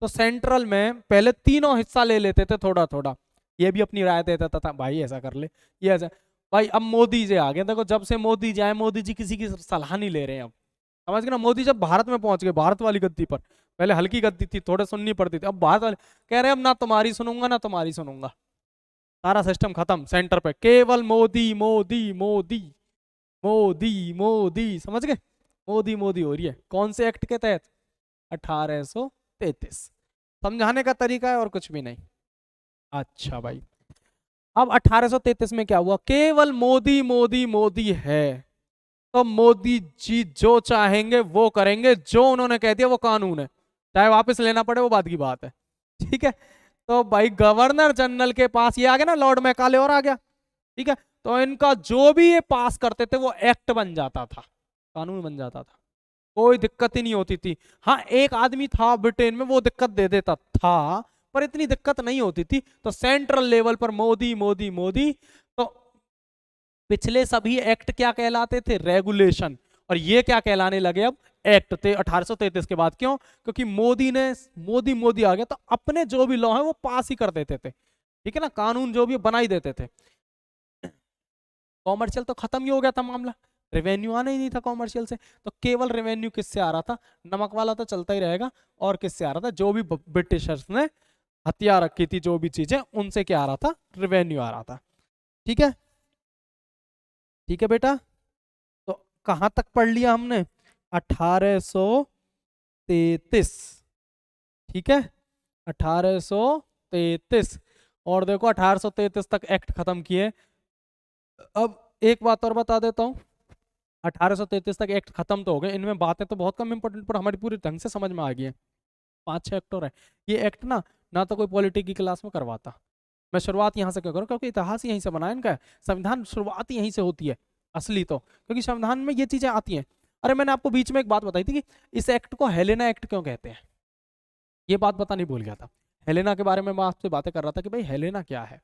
तो सेंट्रल में पहले तीनों हिस्सा ले लेते थे थोड़ा थोड़ा, ये भी अपनी राय देता था भाई ऐसा कर ले, ये ऐसा, भाई अब मोदी जी आ गए, देखो जब से मोदी जी आए, मोदी जी किसी की सलाह नहीं ले रहे हैं अब, समझ गए ना, मोदी जब भारत में पहुंच गए, भारत वाली गद्दी पर, पहले हल्की गद्दी थी, थोड़े सुननी पड़ती थी, अब भारत वाले कह रहे हैं अब ना तुम्हारी सुनूंगा ना तुम्हारी सुनूंगा, सारा सिस्टम खत्म, सेंटर पे केवल मोदी मोदी मोदी मोदी मोदी, समझ गए, मोदी मोदी हो रही है, कौन से एक्ट के तहत, 1833। समझाने का तरीका है और कुछ भी नहीं। अच्छा भाई, अब 1833 में क्या हुआ, केवल मोदी मोदी मोदी है, तो मोदी जी जो चाहेंगे वो करेंगे, जो उन्होंने कह दिया वो कानून है, चाहे वापस लेना पड़े वो बात की बात है। ठीक है, तो भाई गवर्नर जनरल के पास ये आ गया ना, लॉर्ड मैकाले और आ गया, ठीक है, तो इनका जो भी ये पास करते थे वो एक्ट बन जाता था, कानून बन जाता था, कोई दिक्कत ही नहीं होती थी। हाँ, एक आदमी था ब्रिटेन में वो दिक्कत दे देता था, पर इतनी दिक्कत नहीं होती थी, तो सेंट्रल लेवल पर मोदी मोदी मोदी, तो पिछले सभी एक्ट क्या कहलाते थे, रेगुलेशन, और ये क्या कहलाने लगे अब, एक्ट थे 1833 के बाद। क्यों, क्योंकि मोदी ने, मोदी मोदी आ गया तो अपने जो भी लॉ है वो पास ही कर देते थे, ठीक है ना, कानून जो भी बना ही देते थे। कॉमर्शियल तो खत्म ही हो गया था मामला, रेवेन्यू आना ही नहीं था कॉमर्शियल से, तो केवल रेवेन्यू किससे आ रहा था, नमक वाला तो चलता ही रहेगा, और किससे आ रहा था, जो भी ब्रिटिशर्स ने हथियार रखी थी, जो भी चीजें, उनसे क्या आ रहा था, रेवेन्यू आ रहा था। ठीक है, ठीक है बेटा, तो कहां तक पढ़ लिया हमने, 1833, ठीक है, 1833, और देखो 1833 तक एक्ट खत्म किए। अब एक बात और बता देता हूँ, 1833 तक एक्ट खत्म तो हो गए, इनमें बातें तो बहुत कम इंपॉर्टेंट पर हमारी पूरी ढंग से समझ में आ गई है, 5-6 एक्ट और है। ये एक्ट ना ना तो कोई पॉलिटी की क्लास में करवाता, मैं शुरुआत यहाँ से क्यों करूँ, क्योंकि इतिहास यहीं से बना है इनका, संविधान शुरुआत यहीं से होती है असली, तो क्योंकि संविधान में ये चीजें आती हैं। अरे मैंने आपको बीच में एक बात बताई थी कि इस एक्ट को हेलेना एक्ट क्यों कहते हैं, ये बात बतानी भूल गया था, हेलेना के बारे में मैं आपसे बातें कर रहा था कि भाई हेलेना क्या है।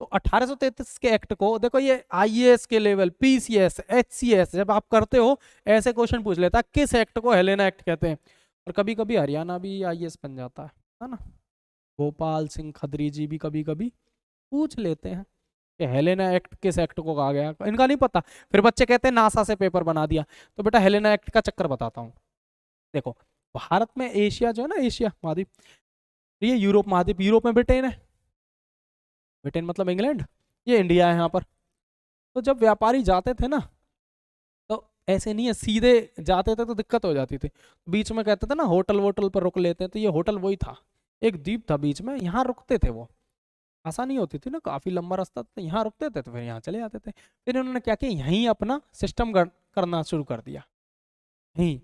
तो 1833 के एक्ट को देखो, ये आईएएस के लेवल, पीसीएस, एचसीएस जब आप करते हो ऐसे क्वेश्चन पूछ लेता है किस एक्ट को हेलेना एक्ट कहते हैं, और कभी कभी हरियाणा भी आईएएस बन जाता है ना, गोपाल सिंह खत्री जी भी कभी कभी पूछ लेते हैं कि हेलेना एक्ट किस एक्ट को कहा गया, इनका नहीं पता, फिर बच्चे कहते हैं नासा से पेपर बना दिया। तो बेटा हेलेना एक्ट का चक्कर बताता हूँ, देखो भारत में एशिया जो है ना, एशिया महाद्वीप, ये यूरोप महाद्वीप, यूरोप में ब्रिटेन है, ब्रिटेन मतलब इंग्लैंड, ये इंडिया है यहाँ पर। तो जब व्यापारी जाते थे ना, तो ऐसे नहीं है सीधे जाते थे तो दिक्कत हो जाती थी, बीच में कहते थे ना होटल वोटल पर रुक लेते हैं, तो ये होटल वही था, एक द्वीप था बीच में, यहाँ रुकते थे वो, आसानी होती थी ना, काफी लंबा रास्ता था, यहाँ रुकते थे तो फिर यहाँ चले जाते थे। फिर उन्होंने क्या किया, यहीं अपना सिस्टम करना शुरू कर दिया, यहीं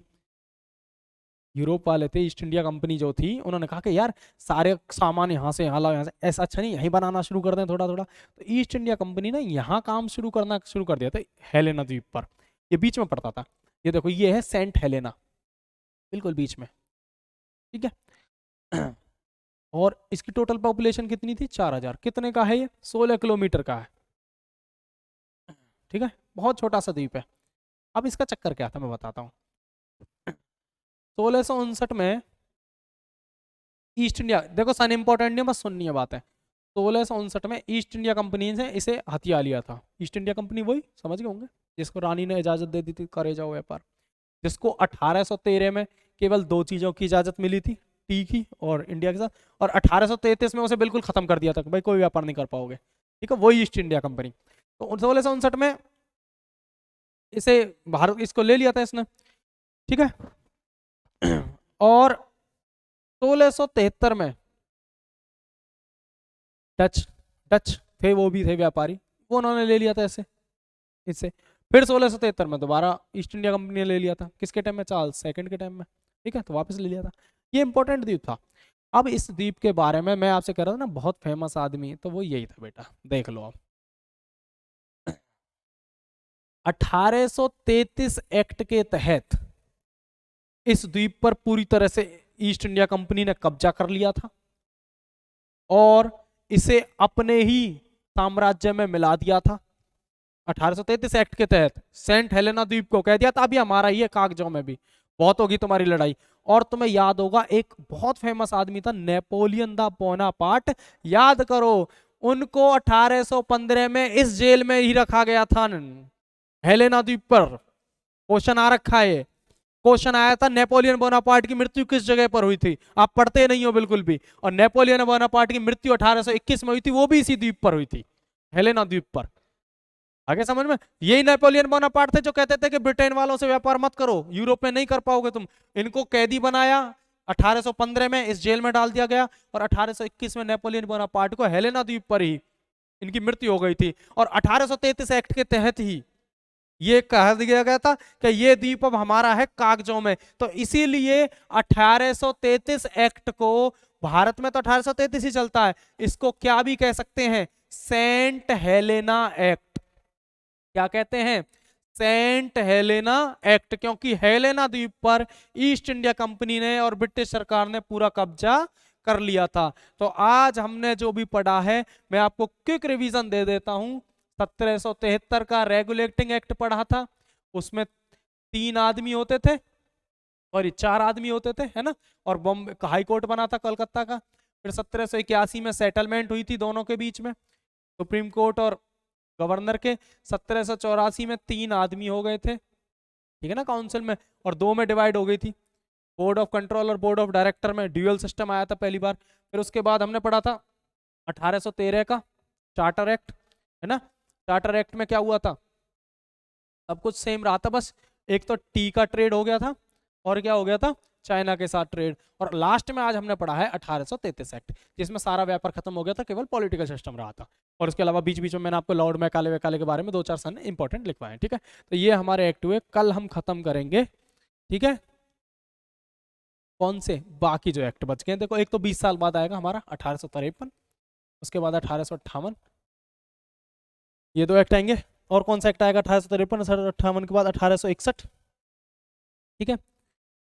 यूरोप वाले थे, ईस्ट इंडिया कंपनी जो थी, उन्होंने कहा कि यार सारे सामान यहाँ से यहाँ लाओ, यहाँ से, ऐसा अच्छा नहीं, यहीं बनाना शुरू कर दें थोड़ा थोड़ा। तो ईस्ट इंडिया कंपनी ने यहाँ काम शुरू कर दिया था, हेलेना द्वीप पर। ये बीच में पड़ता था, ये देखो ये है सेंट हेलेना, बिल्कुल बीच में, ठीक है। और इसकी टोटल पॉपुलेशन कितनी थी, 4000। कितने का है ये, 16 किलोमीटर का है, ठीक है, बहुत छोटा सा द्वीप है। अब इसका चक्कर क्या था मैं बताता हूँ। 1659 में ईस्ट इंडिया, देखो सन इंपॉर्टेंट नहीं, बस सुननी है बात है। 1659 में ईस्ट इंडिया कंपनी ने इसे हथिया लिया था। ईस्ट इंडिया कंपनी वही समझ गए होंगे, जिसको रानी ने इजाजत दे दी थी करे जाओ व्यापार, जिसको 1813 में केवल 2 चीजों की इजाजत मिली थी, टी की और इंडिया के साथ, और 1833 में उसे बिल्कुल खत्म कर दिया था, भाई कोई व्यापार नहीं कर पाओगे, ठीक है, वही ईस्ट इंडिया कंपनी। तो 1659 में इसे भारत इसको ले लिया था इसने, ठीक है। और 1673 में डच डच थे, वो भी थे व्यापारी, वो उन्होंने ले लिया था इसे इससे। फिर 1673 में दोबारा ईस्ट इंडिया कंपनी ने ले लिया था, किसके टाइम में, चार्ल्स सेकंड के टाइम में, ठीक है, तो वापस ले लिया था। ये इंपॉर्टेंट द्वीप था। अब इस द्वीप के बारे में मैं आपसे कह रहा था ना, बहुत फेमस आदमी, तो वो यही था बेटा, देख लो आप। 1833 एक्ट के तहत इस द्वीप पर पूरी तरह से ईस्ट इंडिया कंपनी ने कब्जा कर लिया था और इसे अपने ही साम्राज्य में मिला दिया था। 1833 एक्ट के तहत सेंट हेलेना द्वीप को कह दिया था अभी हमारा ही है, कागजों में भी, बहुत होगी तुम्हारी लड़ाई। और तुम्हें याद होगा एक बहुत फेमस आदमी था, नेपोलियन दा बोनापार्ट, याद करो, उनको 1815 में इस जेल में ही रखा गया था हेलेना द्वीप पर। क्वेश्चन आ रखा है, क्वेश्चन आया था नेपोलियन बोनापार्ट की मृत्यु किस जगह पर हुई थी, आप पढ़ते नहीं हो बिल्कुल भी। और नेपोलियन बोनापार्ट की मृत्यु 1821 में हुई थी, वो भी इसी द्वीप पर हुई थी, हेलेना द्वीप पर। आगे समझ में, यही नेपोलियन बोनापार्ट थे जो कहते थे कि ब्रिटेन वालों से व्यापार मत करो, यूरोप में नहीं कर पाओगे तुम। इनको कैदी बनाया, 1815 में इस जेल में डाल दिया गया, और 1821 में नेपोलियन बोनापार्ट को हेलेना द्वीप पर ही इनकी मृत्यु हो गई थी। और 1833 एक्ट के तहत ही ये कह दिया गया था कि ये द्वीप अब हमारा है कागजों में। तो इसीलिए 1833 एक्ट को, भारत में तो 1833 ही चलता है, इसको क्या भी कह सकते हैं, सेंट हेलेना एक्ट। क्या कहते हैं, सेंट हेलेना एक्ट, क्योंकि हेलेना द्वीप पर ईस्ट इंडिया कंपनी ने और ब्रिटिश सरकार ने पूरा कब्जा कर लिया था। तो आज हमने जो भी पढ़ा है, मैं आपको क्विक रिवीजन दे देता हूं। 1773 का रेगुलेटिंग एक्ट पढ़ा था, उसमें 3 आदमी होते थे और 4 आदमी होते थे, है ना, और बॉम्बे हाई कोर्ट बना था कलकत्ता का। फिर 1781 में सेटलमेंट हुई थी दोनों के बीच में, सुप्रीम कोर्ट और गवर्नर के। 1784 में 3 आदमी हो गए थे, ठीक है ना, काउंसिल में, और 2 में डिवाइड हो गई थी, बोर्ड ऑफ कंट्रोल और बोर्ड ऑफ डायरेक्टर में ड्यूअल सिस्टम आया था पहली बार। फिर उसके बाद हमने पढ़ा था 1813 का चार्टर एक्ट, है ना। चार्टर एक्ट में क्या हुआ था, सब कुछ सेम रहा था, बस एक तो टी का ट्रेड हो गया था और क्या हो गया था, चाइना के साथ ट्रेड। और लास्ट में आज हमने पढ़ा है 1833 एक्ट, जिसमें सारा व्यापार खत्म हो गया था, केवल पॉलिटिकल सिस्टम रहा था। और उसके अलावा बीच बीच में मैंने आपको लॉर्ड मैकाले वैकाले के बारे में 2-4 सन इंपॉर्टेंट लिखवाए, ठीक है। तो ये हमारे एक्ट हुए, कल हम खत्म करेंगे, ठीक है। कौन से बाकी जो एक्ट बच गए, देखो एक तो 20 साल बाद आएगा हमारा 1853, उसके बाद 1858, ये 2 एक्ट आएंगे। और कौन सा एक्ट आएगा 1853-58 के बाद, 1861, ठीक है।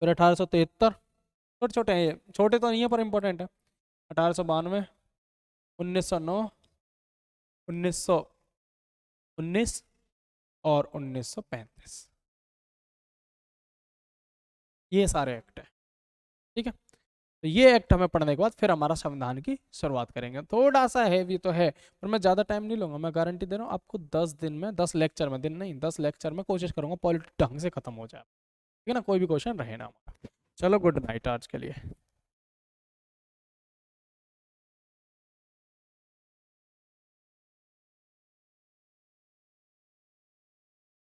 फिर 1873, छोटे छोटे हैं ये, छोटे तो नहीं है पर इंपॉर्टेंट है, 1892, 1909, 1919 और 1935, ये सारे एक्ट है, ठीक है। तो ये एक्ट हमें पढ़ने के बाद फिर हमारा संविधान की शुरुआत करेंगे। थोड़ा सा हैवी तो है, पर मैं ज़्यादा टाइम नहीं लूंगा, मैं गारंटी दे रहा हूँ आपको। 10 दिन में, 10 लेक्चर में, दिन नहीं 10 लेक्चर में कोशिश करूंगा पॉलिटिक्स ढंग से खत्म हो जाए, ठीक है ना, कोई भी क्वेश्चन रहे ना हमारा। चलो गुड नाइट आज के लिए।